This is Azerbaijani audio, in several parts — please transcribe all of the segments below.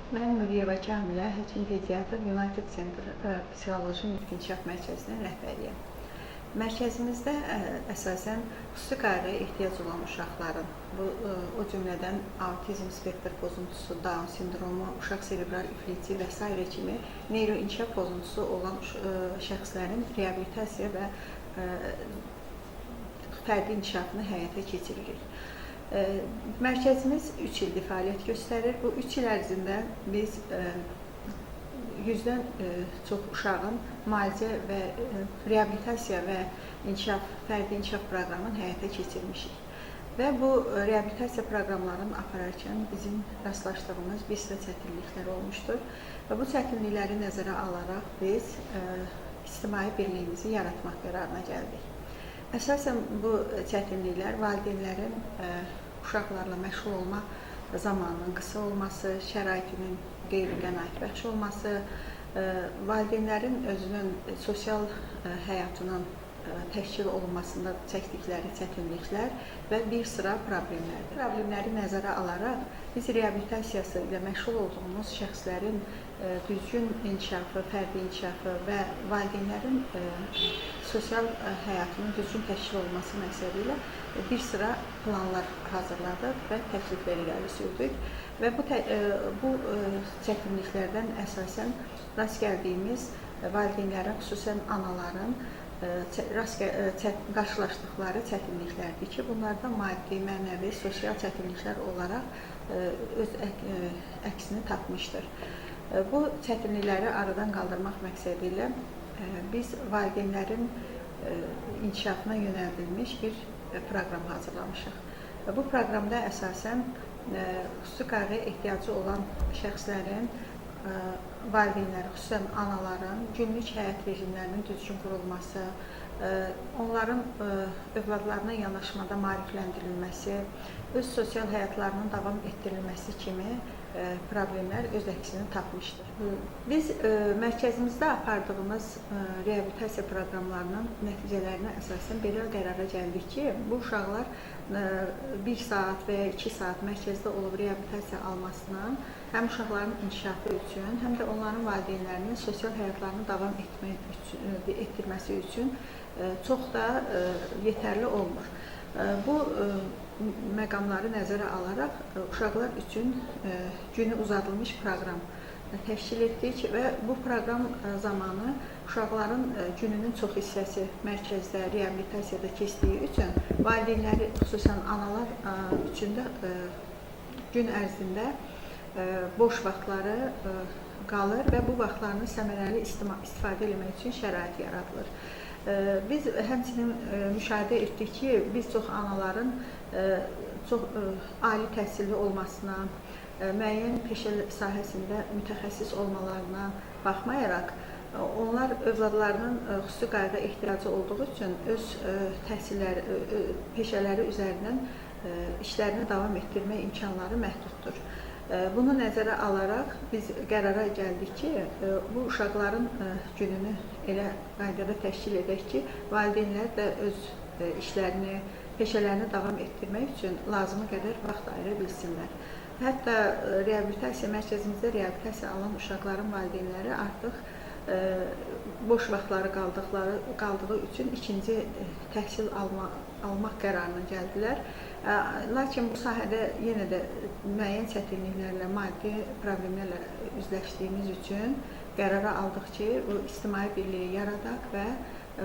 Mən Nuriyeva Camilə, həkim pediatr United Center Psixoloji İnkişaf Mərkəzinin rəhbəriyəm. Mərkəzimizdə əsasən xüsusi qayğıya ehtiyac olan uşaqların, o cümlədən autizm spektr pozuntusu, Down sindromu, uşaq serebral ifliti və s. kimi neyroinkişaf pozuntusu olan şəxslərin reabilitasiya və fərdi inkişafını həyata keçiririk. Mərkəzimiz 3 ildir fəaliyyət göstərir. Bu 3 il ərzində biz 100-dən çox uşağın müalicə və reabilitasiya və fərdi inkişaf proqramını həyata keçirmişik. Və bu reabilitasiya proqramlarını apararkən bizim rastlaşdığımız bir sıra çətinliklər olmuşdur. Və bu çətinlikləri nəzərə alaraq biz ictimai birliyimizi yaratmaq qərarına gəldik. Əsasən bu çətinliklər valideynlərin uşaqlarla məşğul olma zamanının qısa olması, şəraitinin qeyri-qənaətbəxş olması, valideynlərin özünün sosial həyatının təşkil olunmasında çəkdikləri çətinliklər və bir sıra problemlərdir. Problemləri nəzərə alaraq biz reabilitasiyası ilə məşğul olduğumuz şəxslərin düzgün inkişafı, fərdi inkişafı və valideynlərin sosial həyatının düzgün təşkil olunması məqsədi ilə bir sıra planlar hazırladıq və təkliflər irəli sürdük. Və bu çətinliklərdən əsasən rast gəldiyimiz valideynlərin, xüsusən anaların qarşılaşdıqları çətinliklərdir ki, bunlardan maddi, mənəvi, sosial çətinliklər olaraq öz əksini tapmışdır. Bu çətinlikləri aradan qaldırmaq məqsədi ilə biz valideynlərin inkişafına yönəldilmiş bir proqram hazırlamışıq. Bu proqramda əsasən xüsusi qayğıya ehtiyacı olan şəxslərin, valideynlərin, xüsusən anaların günlük həyat rejimlərinin düzgün qurulması, onların övladlarına yanaşmada maarifləndirilməsi, öz sosial həyatlarının davam etdirilməsi kimi problemlər öz əksini tapmışdır. Biz mərkəzimizdə apardığımız reabilitasiya proqramlarının nəticələrinə əsasən belə qərara gəldik ki, bu uşaqlar 1 saat və ya 2 saat mərkəzdə olub reabilitasiya almasının həm uşaqların inkişafı üçün, həm də onların valideynlərinin sosial həyatlarını davam etdirməsi üçün çox da yetərli olmur. Bu məqamları nəzərə alaraq uşaqlar üçün günü uzadılmış proqram təşkil etdik və bu proqram zamanı uşaqların gününün çox hissəsi mərkəzdə, reabilitasiyada keçdiyi üçün valideynləri, xüsusən analar üçün də gün ərzində boş vaxtları qalır və bu vaxtlarını səmərəli istifadə etmək üçün şərait yaradılır. Biz həmçinin müşahidə etdik ki, bir çox anaların çox ali təhsilli olmasına, müəyyən peşə sahəsində mütəxəssis olmalarına baxmayaraq, onlar övladlarının xüsusi qayğıya ehtiyacı olduğu üçün öz peşələri üzərindən işlərini davam etdirmək imkanları məhduddur. Bunu nəzərə alaraq biz qərara gəldik ki, bu uşaqların gününü elə qaydada təşkil edək ki, valideynlər də öz işlərini, peşələrini davam etdirmək üçün lazımı qədər vaxt ayıra bilsinlər. Hətta reabilitasiya mərkəzimizdə reabilitasiya alan uşaqların valideynləri artıq boş vaxtları qaldığı üçün ikinci təhsil almaq qərarına gəldilər. Lakin bu sahədə yenə də müəyyən çətinliklərlə, maddi problemlərlə üzləşdiyimiz üçün qərara aldıq ki, bu ictimai birliyi yaradaq və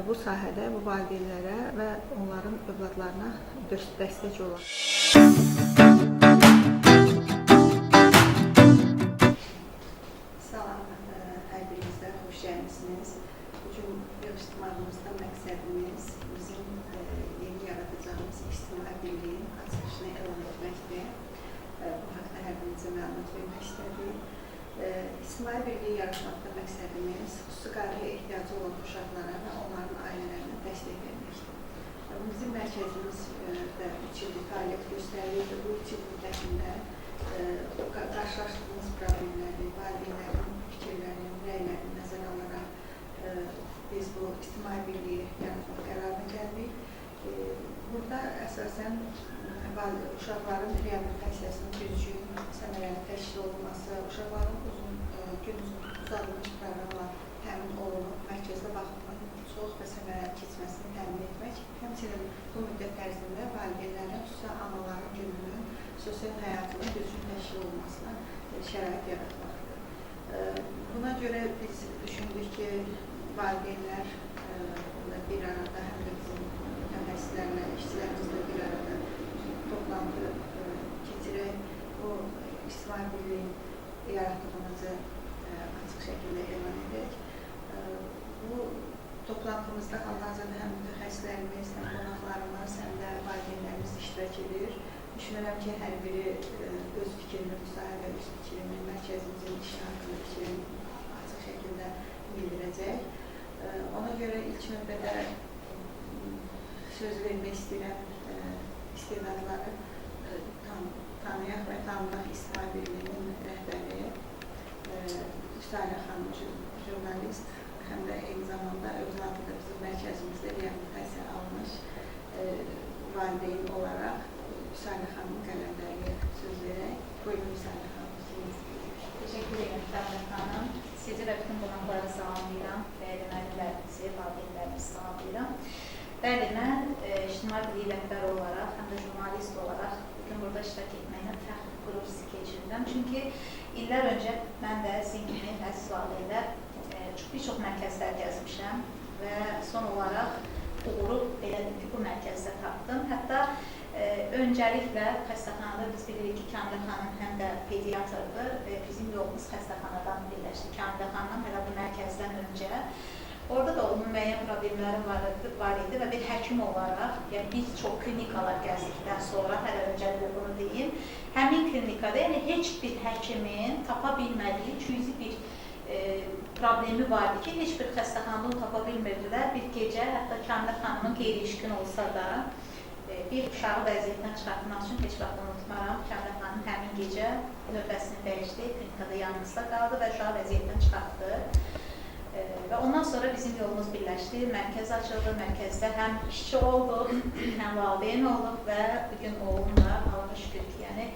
bu sahədə bu valideynlərə və onların övladlarına dəstək olaq. Salam, hər birinizə xoş gəlmisiniz. Bugün yığışdırmamızda məqsədimiz bizim yeni yaradacağımız ictimai birliyin açılışını elan etməkdir. Bu haqda hər birinizə məlumat vermək istədik. İctimai birliyi yaratmaqda məqsədimiz xüsusi qayğıya ehtiyacı olan uşaqlara və onların ailələrinə dəstək verməkdir. Bizim mərkəzimiz də 3 ildir fəaliyyət göstərir. Bu 3 il müddətində qarşılaşdığımız problemləri, valideynlərin fikirlərini, rəylərini nəzərə alaraq biz bu ictimai birliyi yaratmaq qərarına gəldik. Burada əsasən uşaqların reabilitasiyasının düzgün, səmərəli təşkil olması, uşaqların gün uzadılmış proqramla təmin olunub, mərkəzdə vaxtın çox və səmərəli keçməsini təmin etmək, həmçinin bu müddət ərzində valideynlərin, xüsusən anaların gününün, sosial həyatının düzgün təşkil olunmasına şərait yaratmalıdır. Buna görə biz düşündük ki, valideynlər bir arada, həm də bizim mütəxəssislərlə, işçilərimizlə bir arada toplantı keçirək, bu ictimai birlik yaratdığımızı açıq şəkildə elan edək. Bu toplantımızda hal-hazırda həm mütəxəssislərimiz, həm qonaqlarımız, həm də valideynlərimiz iştirak edir. Düşünürəm ki, hər biri öz fikrini, müsahibə öz fikrini, mərkəzimizin işi haqqında fikrini açıq şəkildə bildirəcək. Ona görə ilk növbədə söz vermək istəyirəm istedadları tanıyaq və tanınaq ictimai birliyinin rəhbəri Salə xanım, jurnalist, həm də eyni zamanda övladı da bizim mərkəzimizdə reabilitasiya almış valideyn olaraq Salə xanımın qələmlərinə söz verək. Buyurun Salə xanım. Teşekkür ederim Salə xanım. Sizi və bütün qonaqları salamlayıram və müəllimlərimizi, valideynlərimizi salamlayıram. Bəli, mən ictimai birlik rəhbəri olaraq, həm də jurnalist olaraq bugün burada iştirak etməklə fəxr qürur keçirirəm. Çünki illər öncə mən də sizin kimi həsis valideynlər bir çox mərkəzlər gəzmişəm və son olaraq uğuru elədim ki, bu mərkəzdə tapdım. Hətta öncəliklə xəstəxanada biz bilirik ki, Kamilə xanım həm də pediatrdır və bizim yolumuz xəstəxanadan birləşdi. Kamilə xanım hələ bu mərkəzdən öncə. Orada da onun müəyyən problemləri var idi və bir həkim olaraq, yəni biz çox klinikalar gəzdikdən sonra, hələ öncəliklə bunu deyim, həmin klinikada, yəni heç bir həkimin tapa bilmədiyi cüzi bir problemi vardı ki, heç bir xəstəxanada onu tapa bilmirdilər. Bir gecə, hətta Kamilə xanımın qeyri-işkin olsa da, bir uşağı vəziyyətdən çıxartmaq üçün heç vaxt unutmaram. Kamilə xanım həmin gecə növbəsini dəyişdi, klinikada yanımızda qaldı və uşağı vəziyyətdən çıxartdı. Və ondan sonra bizim yolumuz birləşdi, mərkəz açıldı, mərkəzdə həm işçi olduq, həm valideyn olduq və bugün oğlum da Allah'a şükür ki, yəni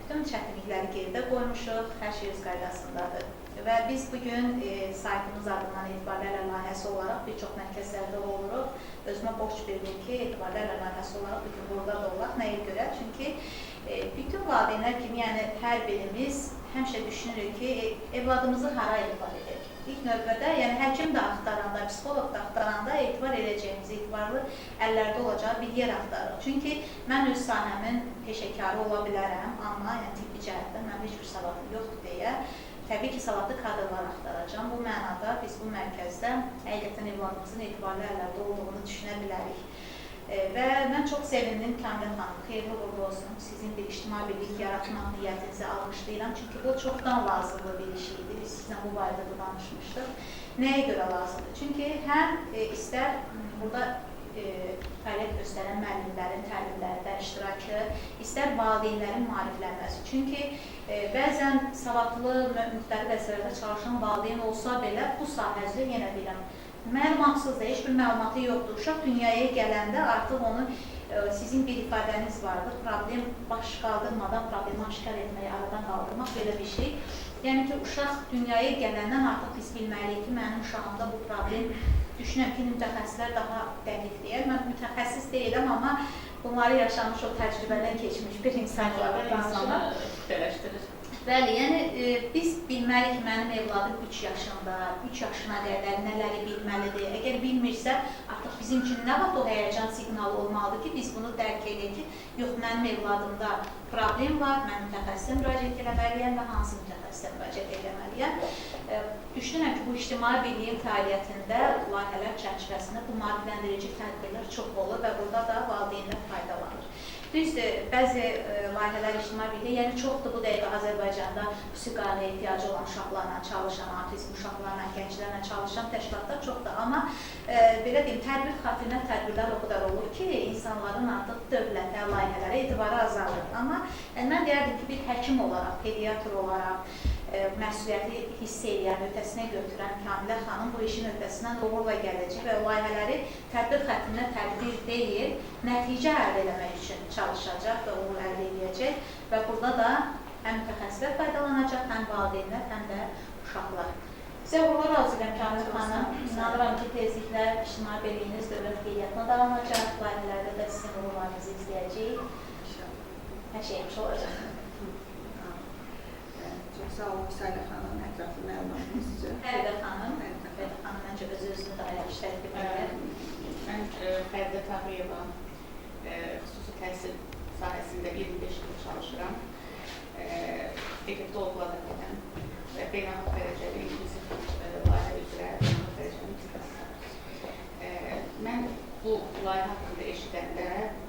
bütün çətinlikləri geridə qoymuşuq, hər şey öz qaydasındadır. Və biz bugün saytımız adından etibarlarla layihəsi olaraq bir çox mərkəzlərdə oluruq. Özümə borc bildim ki, etibarlarla layihəsi olaraq bugün burada da olaq. Nəyə görə? Çünki bütün valideynlər kimi, yəni hər birimiz həmişə düşünürük ki, evladımızı hara etibar edək? İlk növbədə, yəni həkim də axtaranda, psixoloq da axtaranda etibar edəcəyimiz, etibarlı əllərdə olacağı bir yer axtarırıq. Çünki mən öz sahəmin peşəkarı ola bilərəm, amma yəni tibbi cəhətdən mən heç bir savadım yoxdur deyə təbii ki, savadlı kadrlar axtaracağım. Bu mənada biz bu mərkəzdə həqiqətən evladımızın etibarlı əllərdə olduğunu düşünə bilərik. Və mən çox sevindim Kamilə xanım, xeyirli uğurlu olsun. Sizin bir ictimai birlik yaratmaq niyyətinizi almışlayıram. Çünki bu çoxdan lazımlı bir iş idi. Biz sizlə bu barədə danışmışdıq. Nəyə görə lazımdır? Çünki həm istər burada fəaliyyət göstərən müəllimlərin təlimlərdə iştirakı, istər valideynlərin maariflənməsi. Çünki bəzən savadlı, müxtəlif vəzifələrdə çalışan valideyn olsa belə bu sahədə yenə deyirəm, məlumatsızdır, heç bir məlumatı yoxdur. Uşaq dünyaya gələndə artıq onu sizin bir ifadəniz vardır, problem baş qaldırmadan problemi aşkar etməyi, aradan qaldırmaq belə bir şey. Yəni ki, uşaq dünyaya gələndən artıq biz bilməliyik ki, mənim uşağımda bu problem, düşünürəm ki, mütəxəssislər daha dəqiq deyər. Mən mütəxəssis deyiləm, amma bunları yaşamış, o təcrübədən keçmiş bir insanlar danışır. Bəli, yəni biz bilməliyik ki, mənim evladım 3 yaşında, 3 yaşına qədər nələri bilməlidir. Əgər bilmirsə, artıq bizim üçün nə vaxt o həyəcan siqnalı olmalıdır ki, biz bunu dərk edək ki, yox, mənim evladımda problem var, mən mütəxəssisə müraciət eləməliyəm və hansı mütəxəssisə müraciət eləməliyəm. Düşünürəm ki, bu ictimai birliyin fəaliyyətində layihələr çərçivəsində bu maarifləndirici tədbirlər çox olur və burada da valideynlər faydalanır. Düzdür, bəzi layihələr ictimai birliyi, yəni çoxdur bu dəqiqə Azərbaycanda psixologiya ehtiyacı olan uşaqlarla çalışan, autizm uşaqlarla, gənclərlə çalışan təşkilatlar çoxdur. Amma belə deyim, tədbir xatirinə tədbirlər o qədər olur ki, insanların artıq dövlətə, layihələrə etibarı azalır. Amma mən deyərdim ki, bir həkim olaraq, pediatr olaraq, məsuliyyəti hiss edən, ötəsinə götürən Kamilə xanım bu işin ötəsindən uğurla gələcək və layihələri tədbir xəttinə tədbir deyil, nəticə əldə eləmək üçün çalışacaq və uğur əldə edəcək və burada da həm mütəxəssislər faydalanacaq, həm valideynlər, həm də uşaqlar. Sizə uğurlar arzulayıram Kamil xanım. İnanıram ki, tezliklə ictimai birliyiniz dövlət qeydiyyatına da alınacaq, layihələrdə də sizin uğurlarınızı izləyəcəyik. Hər şey yaxşı olacaq. Çox sağ olun Salə xanım, ətraflı məlumatınız üçün. Fəridə xanım, məncə özünü daha yaxşı tərtib edir. Mən Fəridə Tahriyeva xüsusi təhsil sahəsində 25 il çalışıram. Effektolog adətən və beynəlxalq dərəcəli inkluziv layihə üzrə beynəlxalq dərəcəli mütəxəssisəm. Mən bu layihə haqqında eşidəndə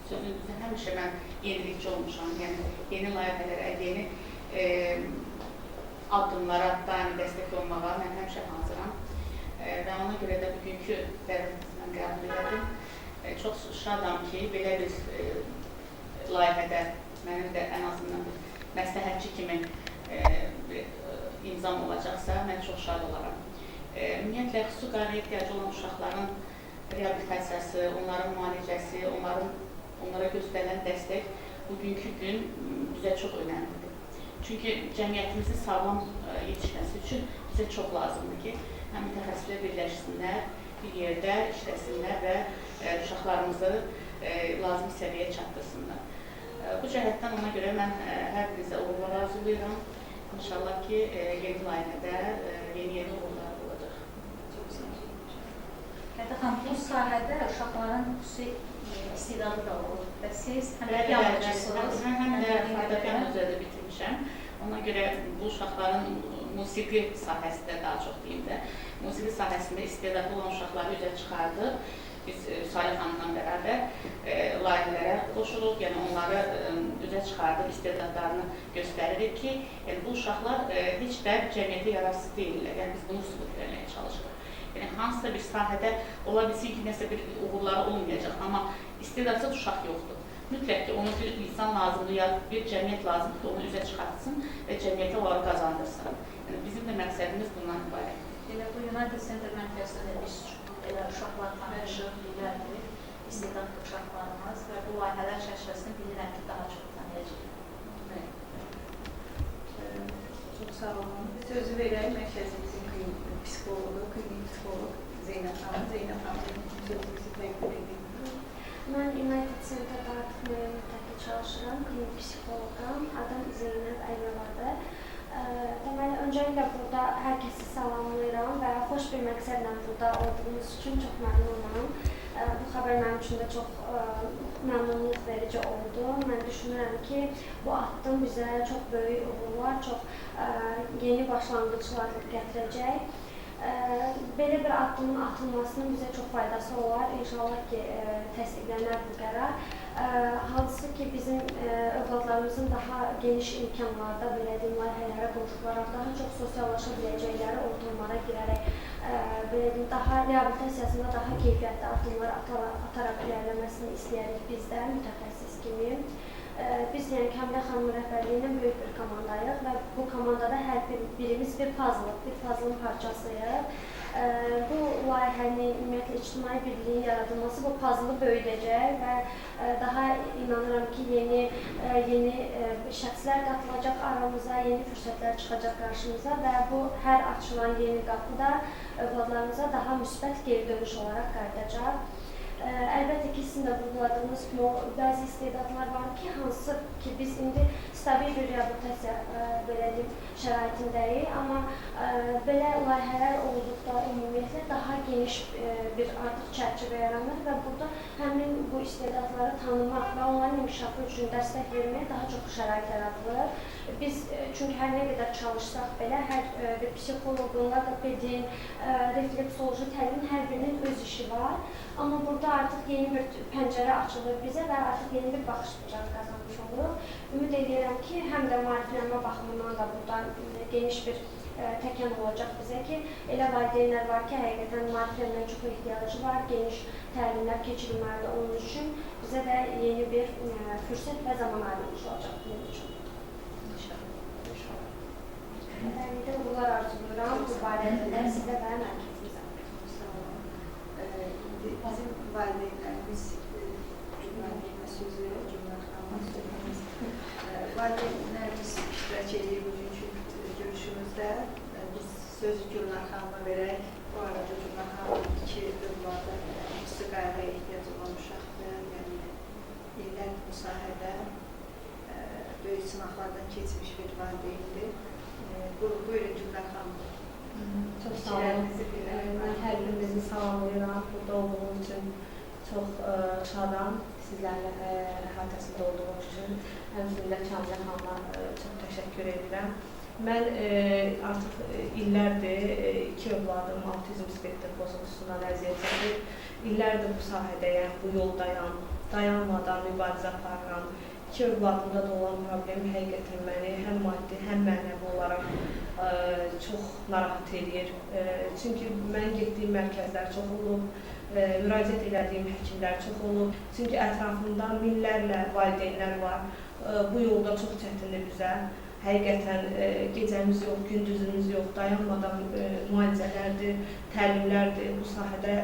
sözün düzü həmişə mən yenilikçi olmuşam. Yəni yeni layihələrə, yeni addımlara daimi dəstək olmağa mən həmişə hazıram. Və ona görə də bugünkü dəvətimizdən qəbul edirdim. Çox şadam ki, belə bir layihədə mənim də ən azından bir məsləhətçi kimi imzam olacaqsa, mən çox şad olaram. Ümumiyyətlə, xüsusi qayğıya ehtiyacı olan uşaqların reabilitasiyası, onların müalicəsi, onlara göstərilən dəstək bugünkü gün bizə çox önəmlidir. Çünki cəmiyyətimizin sağlam yetişməsi üçün bizə çox lazımdır ki, həm mütəxəssislər birləşsinlər, bir yerdə işləsinlər və uşaqlarımızı lazım səviyyəyə çatdırsınlar. Bu cəhətdən ona görə mən hər birinizə uğurlar arzulayıram. İnşallah ki, yeni layihədə yeni uğurlar olacaq. Çox sağ olun. Fəridə xanım, bu sahədə uşaqların xüsusi istedadı da olur və siz həm də pianoçusunuz, həm də fortepiano üzrə bitirmişəm. Ona görə bu uşaqların musiqi sahəsində daha çox deyim də, musiqi sahəsində istedadlı olan uşaqları üzə çıxardıq. Biz Salə xanımla bərabər layihələrə qoşuluq, yəni onları üzə çıxardıq, istedadlarını göstəririk ki, bu uşaqlar heç də cəmiyyətə yararsız deyirlər. Yəni biz bunu sübut etməyə çalışırıq. Yəni hansısa bir sahədə ola bilsin ki, nəsə bir uğurları olmayacaq, amma istedadsız uşaq yoxdur. Mütləq ki, onun bir insan lazımdır, ya bir cəmiyyət lazımdır ki, onu üzə çıxartsın və cəmiyyətə onları qazandırsın. Yəni bizim də məqsədimiz bundan ibarət. Elə bu United Center mərkəzində biz elə uşaqlar tanışıq, bilirdik, istedadlı uşaqlarımız və bu layihələr çərçivəsində bilirəm ki, daha çox tanıyacaq. Çox sağ olun. Sözü verək mərkəzimizin psixologu, klinik psixolog Zeynəb xanım. Zeynəb xanımın sözünüzü təqdim edin. Mən United Center-da artıq müddətli çalışıram, klinik psixoloqam. Adım Zeynəb Əyməvadır. Deməli, öncəliklə burada hər kəsi salamlayıram və xoş bir məqsədlə burada olduğumuz üçün çox məmnunam. Bu xəbər mənim üçün də çox məmnunluq verici oldu. Mən düşünürəm ki, bu addım bizə çox böyük uğurlar, çox yeni başlanğıclar gətirəcək. Belə bir addımın atılmasının bizə çox faydası olar. İnşallah ki, təsdiqlənər bu qərar. Hansı ki, bizim övladlarımızın daha geniş imkanlarda belə deyim, layihələrə qoşularaq daha çox sosiallaşa biləcəkləri ortamlara girərək belə deyim, daha reabilitasiyasında daha keyfiyyətli addımlar ataraq ilərləməsini istəyərik biz də mütəxəssis kimi. Biz yəni Kamil xanımın rəhbərliyinin böyük bir komandayıq və bu komandada hər birimiz bir puzzle-ın parçasıyıq. Bu layihənin ümumiyyətlə ictimai birliyin yaradılması bu puzzle-ı böyüdəcək və daha inanıram ki, yeni şəxslər qatılacaq aramıza, yeni fürsətlər çıxacaq qarşımıza və bu hər açılan yeni qapıda övladlarımıza daha müsbət geri dönüş olaraq qayıdacaq. Əlbəttə ki, sizin də vurguladığınız kimi bəzi istedadlar var ki, hansı ki biz indi stabil bir reabilitasiya şəraitindəyik, amma belə layihələr olduqda ümumiyyətlə daha geniş bir artıq çərçivə yaranır və burada həmin bu istedadları tanımaq və onların inkişafı üçün dəstək verməyə daha çox şərait yaradılır. Biz çünki hər nə qədər çalışsaq belə, hər bir psixoloqun, logopedin, refleksoloji təlimin hər birinin öz işi var. Amma burada artıq yeni bir pəncərə açılır bizə və artıq yeni bir baxış bucağı qazanmış oluruq. Ümid edirəm ki, həm də maariflənmə baxımından da buradan geniş bir təkan olacaq bizə ki, elə valideynlər var ki, həqiqətən maariflənməyə çox ehtiyacı var, geniş təlimlər keçirilməlidir onun üçün. Bizə də yeni bir fürsət və zaman ayrılmış olacaq bunun üçün. Əlbəttə, uğurlar arzulayıram bu barədə sizə və mərkəzimizə. Bizim valideynlərimiz cümləmə sözü, cümlə xanımın sözümüz. Valideynlər müəllimimiz iştirak edir bugünkü görüşümüzdə. Biz sözü Gülnar xanıma verək. Bu arada Gülnar xanım 2 övladı istiqaməyə ehtiyac olan uşaqdır. Yəni, illər bu sahədə böyük sınaqlardan keçmiş bir valideyndir. Buyurun Gülnar xanım. Çox sağ olun. Mən hər birinizi salamlayıram. Burada olduğum üçün çox şadam. Sizlərlə əhatəsində olduğum üçün. Həmçinin də Kamilə xanıma çox təşəkkür edirəm. Mən artıq illərdir 2 övladım autizm spektr pozuntusundan əziyyət çəkir. İllərdir bu sahədəyəm, bu yoldayam, dayanmadan mübarizə aparıram. 2 övladımda da olan problem həqiqətən məni həm maddi, həm mənəvi olaraq çox narahat edir. Çünki mən getdiyim mərkəzlər çox olub, müraciət elədiyim həkimlər çox olub. Çünki ətrafımda minlərlə valideynlər var. Bu yolda çox çətindir bizə. Həqiqətən gecəmiz yox, gündüzümüz yox, dayanmadan müalicələrdir, təlimlərdir. Bu sahədə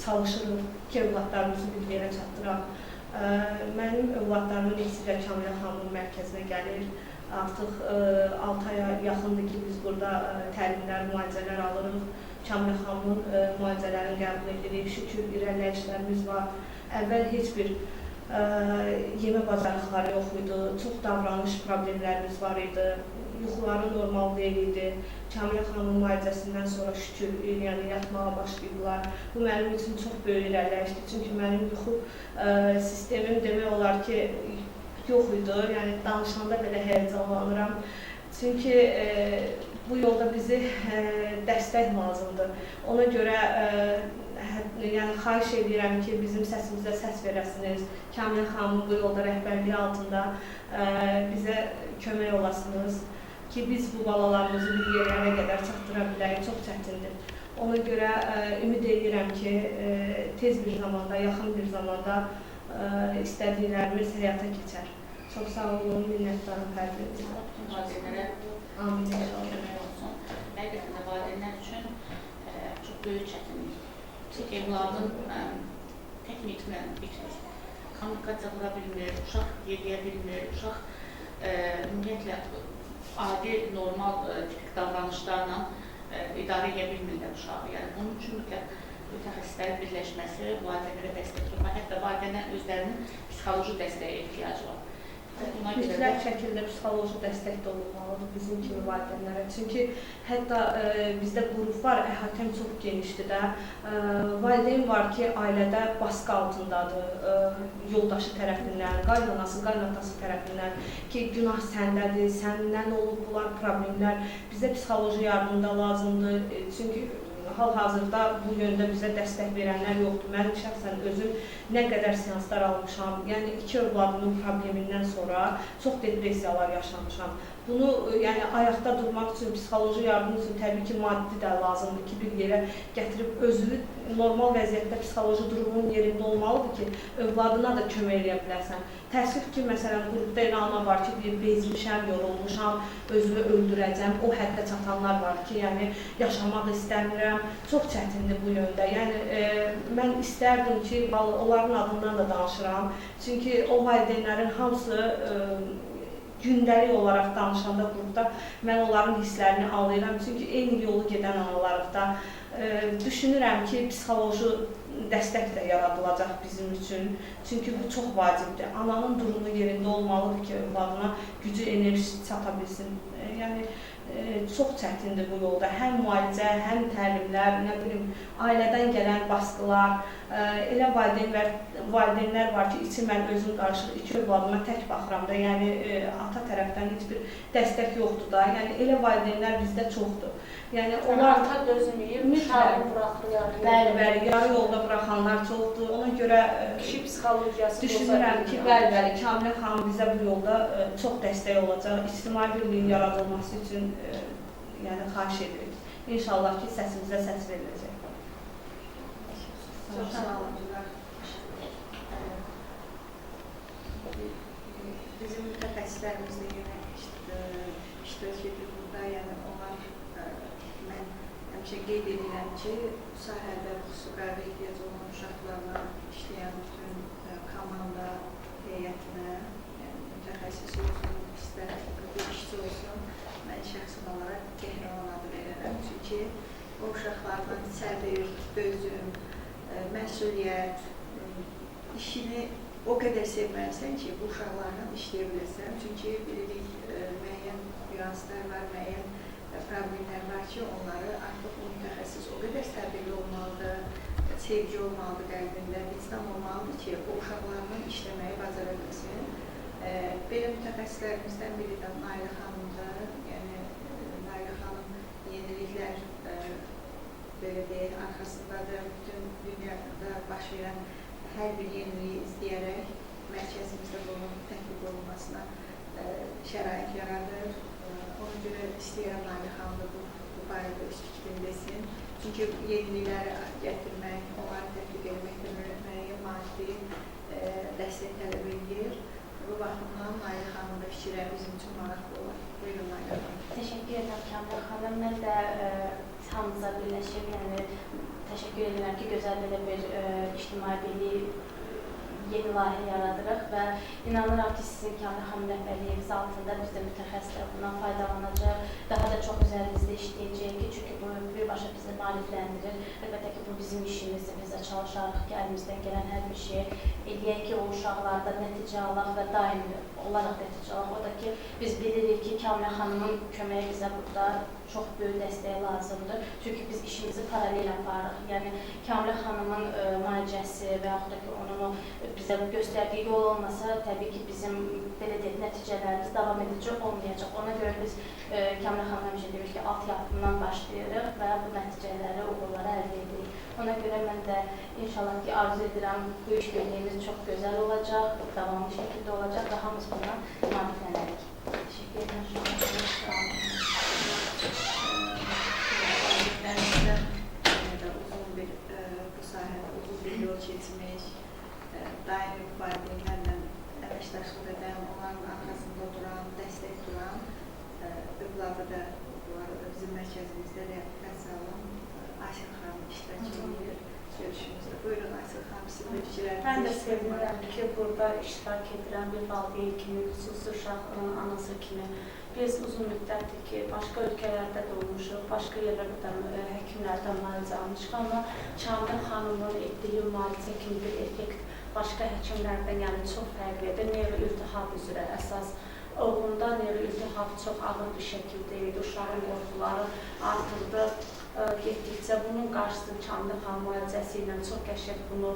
çalışırıq ki, övladlarımızı bir yerə çatdıraq. Mənim övladlarımın ikisi də Kamilə xanımın mərkəzinə gəlir. Artıq 6 aya yaxındır ki, biz burada təlimlər, müalicələr alırıq. Kamilə xanımın müalicələrini qəbul edirik. Şükür, irəliləyişlərimiz var. Əvvəl heç bir yemə bacarıqları yox idi, çox davranış problemlərimiz var idi, yuxuları normal deyil idi. Kamilə xanımın müalicəsindən sonra şükür, yəni yatmağa başlayıblar. Bu mənim üçün çox böyük irəliləyişdir, çünki mənim yuxu sistemim demək olar ki, yox idi, yəni danışanda belə həyəcanlanıram. Çünki bu yolda bizi dəstək lazımdır. Ona görə yəni xahiş edirəm ki, bizim səsimizə səs verəsiniz. Kamilə xanımın bu yolda rəhbərliyi altında bizə kömək olasınız ki, biz bu balalarımızı bir yerlərə qədər çatdıra bilərik. Çox çətindir. Ona görə ümid edirəm ki, tez bir zamanda, yaxın bir zamanda istədiklərimiz həyata keçər. Çox sağ olun, minnətdarım hər birinizə. Valideynlərə amin kömək olsun. Həqiqətən də valideynlər üçün çox böyük çətinlik. Çünki evladın tək nitqlə bitmir. Kommunikasiya qura bilmir, uşaq yeriyə bilmir, uşaq ümumiyyətlə adi, normal tipik davranışlarla idarə edə bilmirlər uşağı. Yəni, bunun üçün mütləq mütəxəssislərin birləşməsi, valideynlərə dəstək tutmaq, hətta valideynlərin özlərinin psixoloji dəstəyə ehtiyacı var. Mütləq şəkildə psixoloji dəstək də olmalıdır bizim kimi valideynlərə. Çünki hətta bizdə qrup var, əhatəm çox genişdir də. Valideyn var ki, ailədə baskı altındadır, yoldaşı tərəfindən, qaynanası, qaynatası tərəfindən ki, günah səndədir, səndən olub bunlar problemlər. Bizə psixoloji yardım da lazımdır. Çünki hal-hazırda bu yöndə bizə dəstək verənlər yoxdur. Mən şəxsən özüm nə qədər seanslar almışam, yəni 2 övladımın problemindən sonra çox depressiyalar yaşamışam. Bunu yəni ayaqda durmaq üçün, psixoloji yardım üçün təbii ki, maddi də lazımdır ki, bir yerə gətirib özünü normal vəziyyətdə psixoloji durumun yerində olmalıdır ki, övladına da kömək edə bilərsən. Təəssüf ki, məsələn, qrupda elə ana var ki, bezmişəm, yorulmuşam, özümü öldürəcəm. O həddə çatanlar var ki, yəni yaşamaq istəmirəm. Çox çətindir bu yöndə. Yəni mən istərdim ki, onların adından da danışıram. Çünki o valideynlərin hamısı gündəlik olaraq danışanda qrupda mən onların hisslərini anlayıram. Çünki eyni yolu gedən analarıq da. Düşünürəm ki, psixoloji dəstək də yaradılacaq bizim üçün. Çünki bu çox vacibdir. Ananın durumu yerində olmalıdır ki, övladına gücü, enerjisi çata bilsin. Yəni, çox çətindir bu yolda. Həm müalicə, həm təlimlər, nə bilim, ailədən gələn baskılar. Elə valideynlər var ki, içi mən özüm qarışıq, 2 övladıma tək baxıram da, yəni ata tərəfdən heç bir dəstək yoxdur da. Yəni elə valideynlər bizdə çoxdur. Yəni onlar ata dözməyib, uşağı buraxır yarı yolda. Bəli, yarı yolda buraxanlar çoxdur. Ona görə kişi psixologiyası düşünürəm ki, bəli, Kamilə xanım bizə bu yolda çox dəstək olacaq. İctimai birliyin yaradılması üçün yəni xahiş edirik. İnşallah ki, səsimizə səs veriləcək. Çox sağ olun. Bizim mütəxəssislərimiz də yenə iştirak edir burada. Yəni onlar, mən həmişə qeyd edirəm ki, bu sahədə xüsusi qayğı ehtiyacı olan uşaqlarla işləyən bütün komanda heyətinə, yəni mütəxəssis olsun, ofisdə bir işçi olsun, mən şəxsən olaraq Tehran adı verirəm. Çünki o uşaqlarla səbir, dözüm, məsuliyyət, işini o qədər sevməlisən ki, bu uşaqlarla işləyə bilirsən. Çünki bilirik, müəyyən nüanslar var, müəyyən problemlər var ki, onları artıq o mütəxəssis o qədər səbirli olmalıdır, sevgi olmalıdır qəlbində, vicdan olmalıdır ki, o uşaqlarla işləməyi bacara bilsin. Belə mütəxəssislərimizdən biri də Nailə xanımdır. Yəni, Nailə xanım yeniliklər belə deyək, arxasındadır. Bütün dünyada baş verən hər bir yeniliyi izləyərək mərkəzimizdə bunun tətbiq olunmasına şərait yaradır. Ona görə istəyirəm Nailə xanım da bu barədə öz fikrini desin. Çünki yenilikləri gətirmək, onları tətbiq etməkdə müəyyən maddi dəstək tələb edir. Bu baxımdan Nailə xanım da fikirləri bizim üçün maraqlı olur. Buyurun Nailə xanım. Təşəkkür edirəm Kamil xanım. Mən də hamınıza birləşib, yəni təşəkkür edirəm ki, gözəl belə bir ictimai birlik yeni layihə yaradırıq və inanıram ki, sizin Kamil xanım rəhbərliyiniz altında biz də mütəxəssislər bundan faydalanacaq, daha da çox üzərimizdə işləyəcəyik ki, çünki bu birbaşa bizi maarifləndirir. Əlbəttə ki, bu bizim işimizdir, biz də çalışarıq ki, əlimizdən gələn hər bir şeyi eləyək ki, o uşaqlarda nəticə alaq və daimi olaraq nəticə alaq. O da ki, biz bilirik ki, Kamil xanımın köməyi bizə burada çox böyük dəstək lazımdır. Çünki biz işimizi paralel aparırıq. Yəni, Kamil xanımın müalicəsi və yaxud da ki, onun bizə göstərdiyi yol olmasa, təbii ki, bizim belə deyək, nəticələrimiz davam edici olmayacaq. Ona görə biz Kamil xanım həmişə demiş ki, alt yapımdan başlayırıq və bu nəticələri, uğurları əldə edirik. Ona görə mən də inşallah ki, arzu edirəm, bu iş birliyimiz çox gözəl olacaq, davamlı şəkildə olacaq və hamımız bundan maariflənərik. Təşəkkür edirəm. Bu sahədə uzun bir yol keçmiş, daimi valideynlərlə əməkdaşlıq edən, onların arxasında duran, dəstək duran övladı da bizim mərkəzimizdə reabilitasiya alan Aysel xanım iştirak edir görüşümüzdə. Buyurun Aysel xanım, sizin də fikirlərinizi Mən də sevinirəm ki, burada iştirak edirəm bir valideyn kimi, xüsusi uşaq anası kimi. Biz uzun müddətdir ki, başqa ölkələrdə də olmuşuq, başqa yerlərdə həkimlərdən müalicə almışıq, amma Kamil xanımın etdiyi müalicə kimi bir effekt başqa həkimlərdən çox fərqlidir. Neyroiltihab üzrə əsas oğlunda neyroiltihab çox ağır bir şəkildə idi, uşağın qorxuları artırdı. Getdikcə bunun qarşısını Kamil xanım müalicəsi ilə çox qəşəng bunu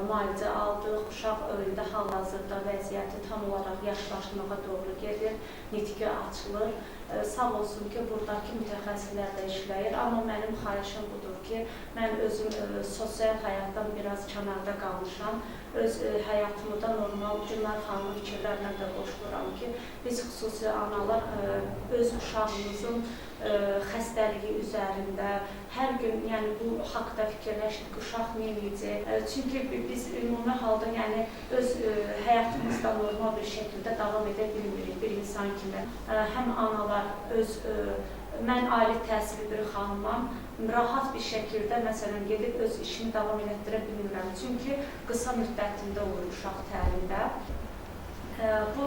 müalicə aldıq. Uşaq indi hal-hazırda vəziyyəti tam olaraq yaşlaşmağa doğru gedir, nitqi açılır. Sağ olsun ki, buradakı mütəxəssislər də işləyir, amma mənim xahişim budur ki, mən özüm sosial həyatdan biraz kənarda qalmışam. Öz həyatımı da normal Gülnar xanımın fikirlərlə də qoşuluram ki, biz xüsusi analar öz uşağımızın xəstəliyi üzərində hər gün bu haqda fikirləşdik, uşaq nə edəcək? Çünki biz ümumi halda öz həyatımızda normal bir şəkildə davam edə bilmirik bir insan kimi. Həm analar mən ali təhsili bir xanımam, rahat bir şəkildə məsələn gedib öz işimi davam etdirə bilmirəm. Çünki qısa müddətində olur uşaq təlimdə. Bu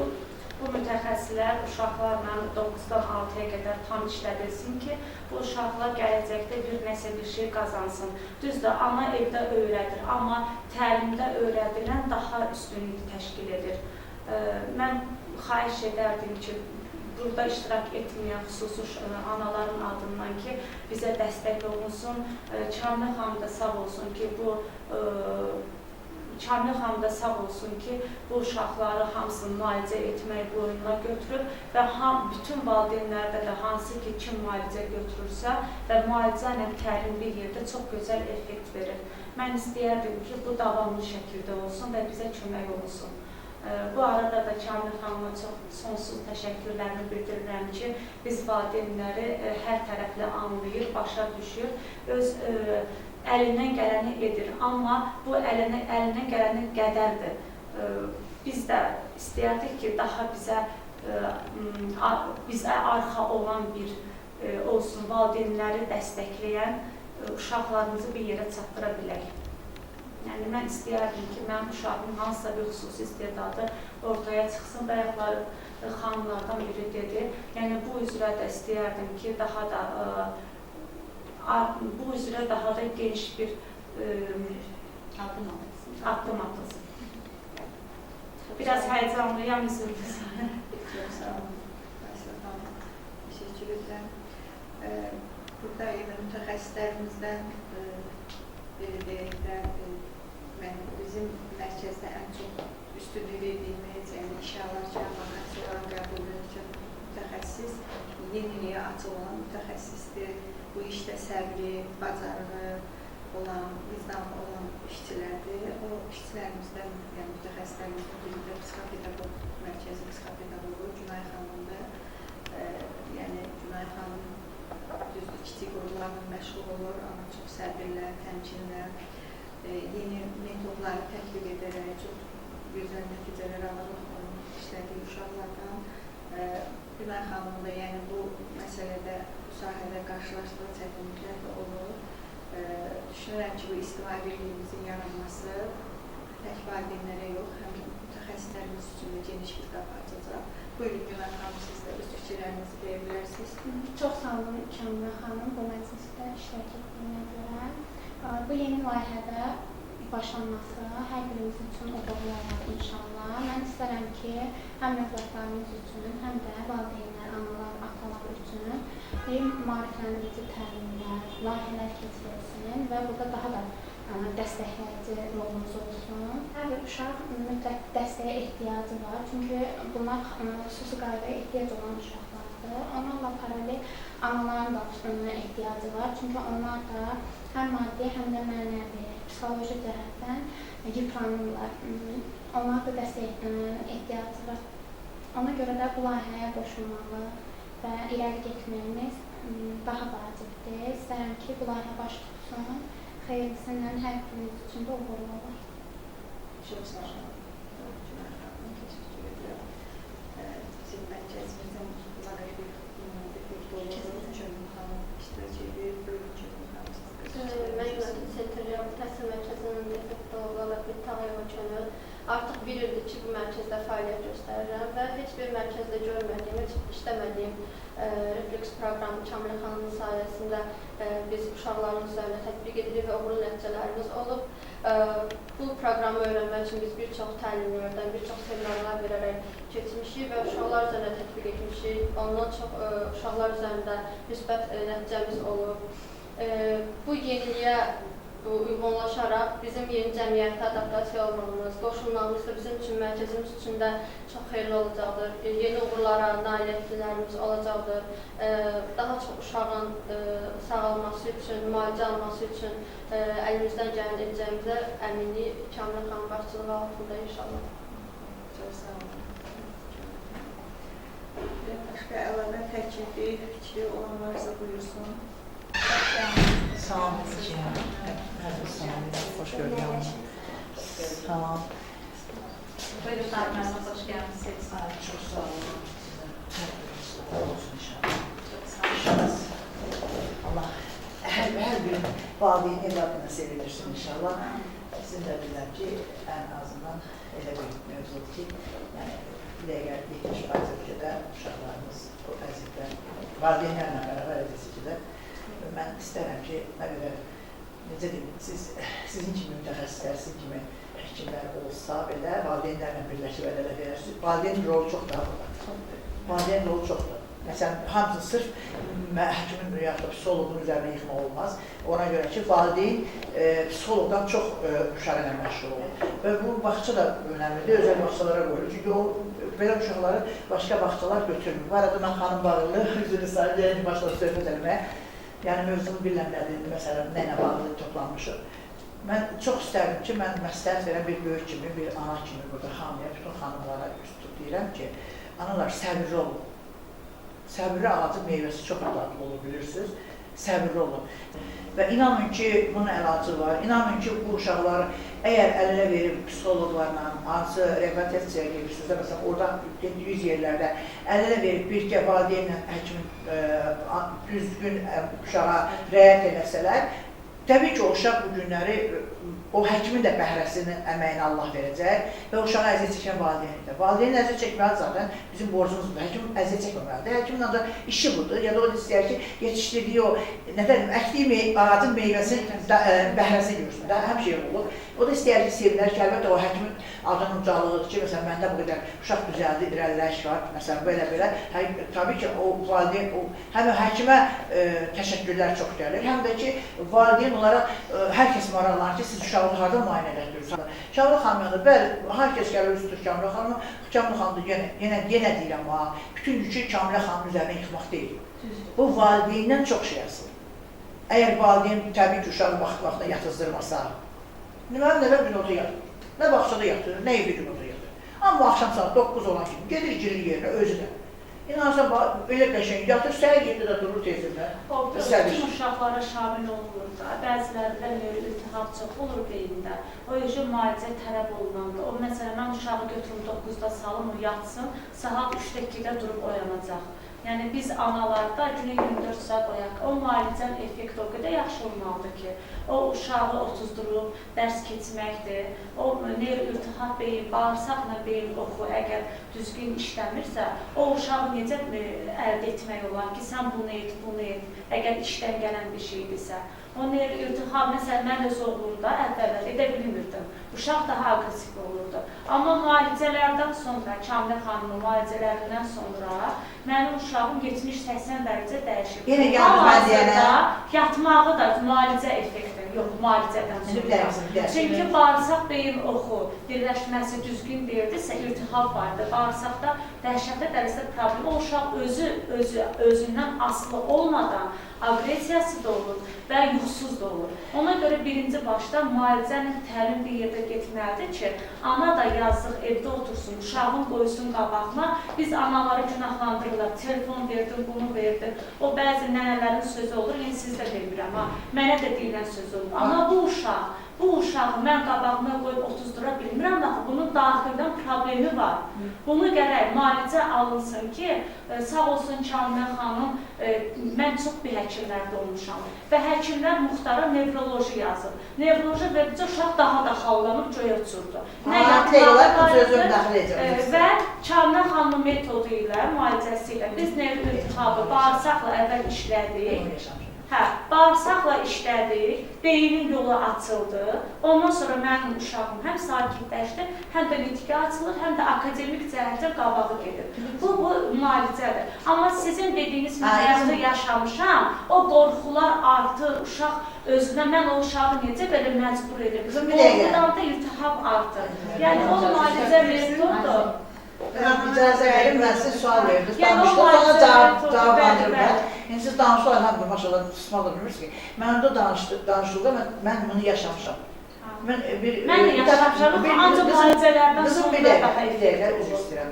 mütəxəssislər uşaqlarla 9-dan 6-ya qədər tam işlədilsin ki, bu uşaqlar gələcəkdə nəsə bir şey qazansın. Düzdür, ana evdə öyrədir, amma təlimdə öyrədilən daha üstünlük təşkil edir. Mən xahiş edərdim ki, burada iştirak etməyən xüsusi anaların adından ki, bizə dəstək olunsun. Kamil xanım da sağ olsun ki, Kamil xanım da sağ olsun ki, bu uşaqları hamısını müalicə etmək boyununa götürüb və bütün valideynlərdə də hansı ki, kim müalicə götürürsə və müalicə ilə təlim bir yerdə çox gözəl effekt verir. Mən istəyərdim ki, bu davamlı şəkildə olsun və bizə kömək olsun. Bu arada da Kamil xanıma çox sonsuz təşəkkürlərimi bildirirəm ki, biz valideynləri hər tərəfli anlayır, başa düşür, öz əlindən gələni edir, amma bu əlindən gələni qədərdir. Biz də istəyərdik ki, daha bizə arxa olan bir olsun, valideynləri dəstəkləyən uşaqlarımızı bir yerə çatdıra bilək. Yəni mən istəyərdim ki, mənim uşağımın hansısa bir xüsusi istedadı ortaya çıxsın. Bayaqlar xanımlardan biri dedi. Yəni bu üzrə də istəyərdim ki, daha da geniş bir addım atılsın. Biraz həyəcanlıyam, üzrlü sənə. Çox sağ olun. Teşekkür ederim. Burada mütəxəssislərimizdən biri deyək də, bizim mərkəzdə ən çox üstünlük verdiyimiz, yəni işə alarkən, vakansiyaların qəbulu üçün mütəxəssis, yeniliyə açılan mütəxəssisdir. Bu işdə səbri, bacarığı olan, vicdanlı olan işçilərdir. O işçilərimizdən, yəni mütəxəssislərimizdən biri də psixopedaqoq, mərkəzi psixopedaqoqu Günay xanımdır. Yəni Günay xanım düzdür, kiçik qurumlarla məşğul olur, amma çox səbirlə, təmkinlə, yeni metodları tətbiq edərək çox gözəl nəticələr alırıq işlədiyi uşaqlardan. Günay xanım da yəni bu məsələdə, bu sahədə qarşılaşdığı çətinliklər də olur. Düşünürəm ki, bu ictimai birliyimizin yaranması tək valideynlərə yox, həm mütəxəssislərimiz üçün də geniş bir qapı açacaq. Buyurun Günay xanım, siz də öz fikirlərinizi deyə bilərsiniz. Çox sağ olun Kəmilə xanım bu məclisdə iştirak etdiyinə görə. Bu yeni layihədə başlanması hər birimiz üçün uğurlu olar inşallah. Mən istərəm ki, həm övladlarımız üçün, həm də valideynlər, analar, atalar üçün bir maarifləndirici təlimlər, layihələr keçirilsin və burada daha da dəstəkləyici rolumuz olsun. Hər bir uşaq mütləq dəstəyə ehtiyacı var, çünki bunlar xüsusi qaydaya ehtiyac olan uşaqlardır. Onlarla paralel anaların da ehtiyacı var, çünki onlar da həm maddi, həm də mənəvi, psixoloji cəhətdən yıpranırlar. Onlar da dəstəyə ehtiyacı var. Ona görə də bu layihəyə qoşulmalı və irəli getməyimiz daha vacibdir. İstərəm ki, bu layihə baş tutsun. Xeyirlisindən hər birimiz üçün də uğurlu olar. Çox sağ olun. Günay xanım, təşəkkür edirəm. Bizim mərkəzimizin loqopedik olduğu üçün xanım iştirak edir. Buyurun Günay xanım. Mən Yunanlı Sentr Reabilitasiya Mərkəzinin defektoloq Loqoped Tağayeva Könül. Artıq bir ildir ki, bu mərkəzdə fəaliyyət göstərirəm və heç bir mərkəzdə görmədiyim, heç işləmədiyim refleks proqramı Kəmilə xanımın sayəsində biz uşaqların üzərində tətbiq edirik və uğurlu nəticələrimiz olub. Bu proqramı öyrənmək üçün biz bir çox təlimlərdən, bir çox seminarlar verərək keçmişik və uşaqlar üzərində tətbiq etmişik. Ondan çox uşaqlar üzərində müsbət nəticəmiz olub. Bu yeniliyə uyğunlaşaraq bizim yeni cəmiyyətə adaptasiya olmamız, qoşulmamız da bizim üçün, mərkəzimiz üçün də çox xeyirli olacaqdır. Yeni uğurlara nail etkilərimiz olacaqdır. Daha çox uşağın sağalması üçün, müalicə alması üçün əlimizdən gələn edəcəyimizə əminlik Kəmilə xanım başçılığı altında inşallah. Çox sağ olun. Başqa əlavə təklifi, fikri olan varsa buyursun. Sağ olun. Hoş gördük. Sağ olun. Buyurun Fatma, hoş geldiniz. Çok sağ olun. Olsun inşallah. Çok sağ olun. Allah her bir valideyn evladına sevinirsin inşallah. Sizin de bilirəm ki, en azından elə bir mövzudur ki, yani bilə gəldik 70% ölkədə uşaqlarımız o vəziyyətdə valideynlərlə bərabər edəcəkdə. Mən istərəm ki, nə qədər, necə deyim, sizin kimi mütəxəssislər, sizin kimi həkimlər olsa belə, valideynlərlə birləşib ədələ verərsiniz. Valideyn rolu çox daha burada. Valideyn rolu çoxdur. Məsələn, hamısı sırf həkimin yaxud da psixoloqun üzərində yıxma olmaz. Ona görə ki, valideyn psixoloqdan çox uşaq ilə məşğul olur. Və bu bağça da önəmlidir, özəl bağçalara qoyulur. Çünki o, belə uşaqları başqa bağçalar götürmür. Bu arada mən xanım bağlı, üzrünü sayı, başladı söhbət eləməyə. Yəni, mövzunu bilən nədir, məsələn, nəylə bağlı toplanmışıq. Mən çox istərdim ki, mən məsləhət verən bir böyük kimi, bir ana kimi burada hamıya, bütün xanımlara üstü deyirəm ki, analar səbirli olun. Səbirli ağacın meyvəsi çox dadlı olur, bilirsiniz. Səbirli olun. Və inanın ki, bunun əlacı var. İnanın ki, bu uşaqları əgər əlinə verib psixologlarla, hansı reabilitasiyaya gelirsiniz də, məsələn, oradan 100 yerlərdə əlinə verib birgə valideynlə həkimin düzgün uşağa rəayət eləsələr, Təbii ki, o uşaq bu günləri o həkimin də bəhrəsinin əməyini Allah verəcək və o uşağa əziyyət çəkən valideynin də. Valideynin əziyyət çəkməli zaten bizim borcumuzdur. Həkim əziyyət çəkməməlidir. Həkimin ancaq işi budur. Ya da o da istəyər ki, yetişdirdiyi o, nə deyim, əkdiyi ağacın meyvəsinin bəhrəsini görsün. Həmişə şey olur. O da istəyər ki, sevinər ki, əlbəttə o həkimin adının ucalığıdır ki, məsələn, məndə bu qədər uşaq düzəldi, irəliləş var, məsələn, belə. Tabii ki, o valideyn, həm həkimə təşəkkürlər çox gəlir, həm də ki, valideyn olaraq hər kəs maraqlanır ki, siz uşağını harada müayinə elətdirirsiniz. Kamil xanım yanında, bəli, hər kəs gəlir üstür Kamil xanımı. Kamil xanım da yenə deyirəm, bütün yükü Kamil xanımın üzərinə yıxmaq deyil. Bu valideyndən çox şey asılır. Əgər valideyn təbii ki, uşağı vaxt-vaxtına yatızdırmasa, mənim nəvəm gün orada yatır, nə bağçada yatır, nə evli gün orada yatır. Amma axşam saat 9 olan kimi gedir girir yerinə, özünə. İnanırsan, belə qəşəng yatır, səhər 7-də durur tezində. Orada bütün uşaqlara şamil olunur da, bəzilərində iltihab çox olur beyində. O yüzden müalicə tələb olunanda, o məsələn, mən uşağı götürüm 9-da salım, o yatsın, saat 3-2-də durub oyanacaq. Yəni biz analarda günə 24 saat oyaq. O müalicənin effekti o qədər yaxşı olmalıdır ki, o uşağı otuzdurub, dərs keçməkdir. O neyroiltihab beyin, bağırsaqla beyin oxu əgər düzgün işləmirsə, o uşağı necə əldə etmək olar ki, sən bunu et, əgər işdən gələn bir şeydirsə. O neyroiltihab, məsələn, mən öz oğlumda əvvəllər edə bilmirdim. Uşaq daha aqressiv olurdu. Amma müalicələrdən sonra, Kamil xanımın müalicələrindən sonra mənim uşağım 70-80 dərəcə dəyişib. Yenə gəlmə deyənə. Yatmağı da müalicə effekti, yox, müalicədən sonra. Çünki bağırsaq beyin oxu birləşməsi düzgün deyildirsə, iltihab vardır. Bağırsaqda dəhşətli dərəcədə problem. O uşaq özündən asılı olmadan aqressiyası da olur və yuxusuz da olur. Ona görə birinci başda müalicənin təlim bir yerdə getməlidir ki, ana da yazıq evdə otursun, uşağın qoysun qabağına. Biz anaları günahlandırırlar, telefon verdim, bunu verdim. O bəzi nənələrin sözü olur, yəni sizdə vermirəm, mənə də deyilən söz olur. Amma bu uşağı mən qabağına qoyub otuzdura bilmirəm, axı bunun daxildən problemi var. Bunu gərək müalicə alınsın ki, sağ olsun Kamil xanım, mən çox bir həkimlərdə olmuşam və həkimlər muxtara nevroloji yazır. Nevroloji verdikcə uşaq daha da xallanıb göyə uçurdu. Nə və Kamil xanımın metodu ilə, müalicəsi ilə biz neyroiltihabı bağırsaqla əvvəl işlədik. Bağırsaqla işlədik, beynin yolu açıldı. Ondan sonra mənim uşağım həm sakitləşdi, həm də nitqi açılır, həm də akademik cəhətdən qabağı gedir. Bu müalicədir. Amma sizin dediyiniz həyatı yaşamışam, o qorxular artır, uşaq özünə, mən o uşağı necə belə məcbur edir. Qorxudan da iltihab artır. Yəni o müalicə metodudur. İcazə verin, mən sizə sual verdim. Danışdım, ona cavablandırım. Yəni, siz danışdılar, hamıdır, maşallah, susmalı bilmirsiniz ki, mən orada danışıldı, mən bunu yaşamışam. Mən də yaşamışam, ancaq müalicələrdən sonra daha effektiv olur.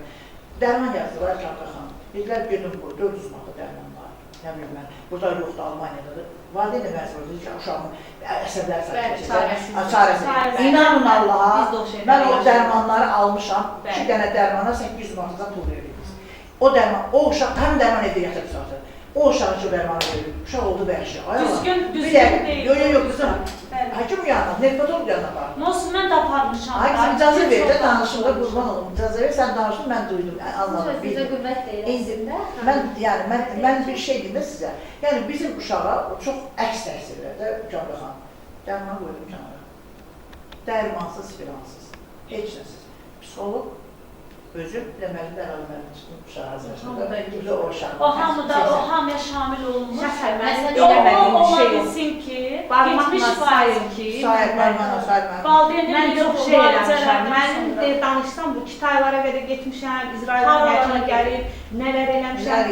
Dərman yazdılar Kamil xanım. Dedilər, gedin bu, 400 manata dərman var. Nə bileyim mən, burada yoxdur, Almanyadadır. Valideyn də məcbur edir ki, uşağımın əsəbləri çarəsiz. İnanın Allaha, mən o dərmanları almışam, 2 dənə dərmana 800 manatadan pul veririk. O dərman, o uşaq həm dərman evdə yatırıb zaten. O uşağı ki, dərmanı verir, uşaq oldu vəhşi. Düzgün deyil. Yox, qızım, həkim yanına, nerpatolog yanına var. Nasıl mən də aparmışam. Ay, qızım, icazə ver də danışımda qurban olum. İcazə ver, sən danışın, mən duydum, anladım. Sizə qüvvət deyil. Mən bir şey deyim də sizə. Yəni, bizim uşağa çox əks təsir verir də, Kamil xanım. Dərmanı qoydum kənara. Dərmansız, filansız, heç nəsiz. Psixolog özü deməli dərmanı tutun uşağı hazırlaşında. O hamıda, o hamıya şamil olunmuş. O bilsin ki, barmaqla sayın ki, mən çox şey eləmişəm. Mənim danışsam, bu Kitaylara qədər getmişəm, İsraildən həkimə gəlib, nələr eləmişəm,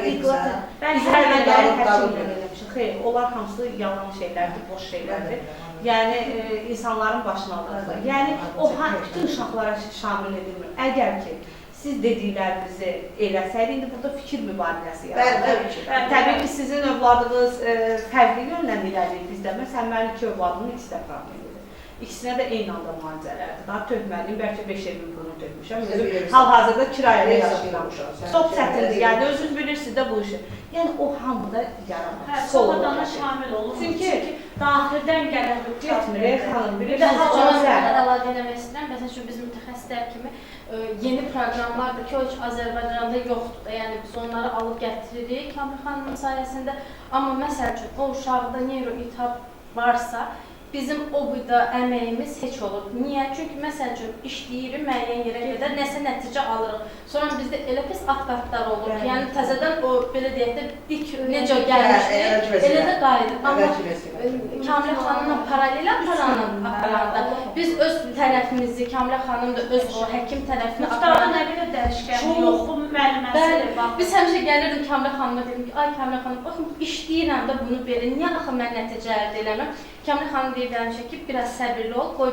İsraildən gəlib həkimlə eləmişəm. Xeyr, onlar hamısı yalan şeylərdir, boş şeylərdir. Yəni, insanların başına alırlar. Yəni, o bütün uşaqlara şamil edilmir. Əgər ki, siz dediklərinizi eləsəydi, indi burada fikir mübadiləsi yaratır. Təbii ki, sizin övladınız fərqli yöndən irəliyir bizdə. Məsələn, mənim 2 övladımın ikisi də problemlidir. İkisinə də eyni anda müalicələrdir. Daha tökməliyim, bəlkə 5 evin pulunu tökmüşəm. Bizə verirsən. Hal-hazırda kirayədə yaşayıram. Yaşayıram. Çox çətindir, yəni özünüz bilirsiniz də bu işi. Yəni o hamıda yaramaz. Hə, sonradan şamil olur. Çünki daxildən gələn bir getmir, xanım, Bir də bilirsiniz. hal-hazırda əlavə eləmək istəyirəm. Məsələn üçün biz mütəxəssislər kimi yeni proqramlardır ki, o heç Azərbaycanda yoxdur da. Yəni biz onları alıb gətiririk Kamil xanımın sayəsində. Amma məsəl üçün o uşaqda neyroiltihab varsa, bizim o boyda əməyimiz heç olur. Niyə? Çünki məsəl üçün işləyirik, müəyyən yerə qədər nəsə nəticə alırıq. Sonra bizdə elə pis at-qatlar olur ki, yəni təzədən o belə deyək də dik necə gəlmişdi, elə də qayıdır. Amma Kamil xanımla paralel aparanda biz öz tərəfimizi, Kamil xanım da öz o həkim tərəfini aparanda nə qədər dəyişkənlik yox, bu müəlliməsi bax. Biz həmişə gəlirdik Kamil xanıma dedim ki, ay Kamil xanım, baxın işləyirəm də bunu belə, niyə axı mən nəticə əldə eləmirəm? Kamil xanım deyir həmişə ki, biraz səbirli ol, qoy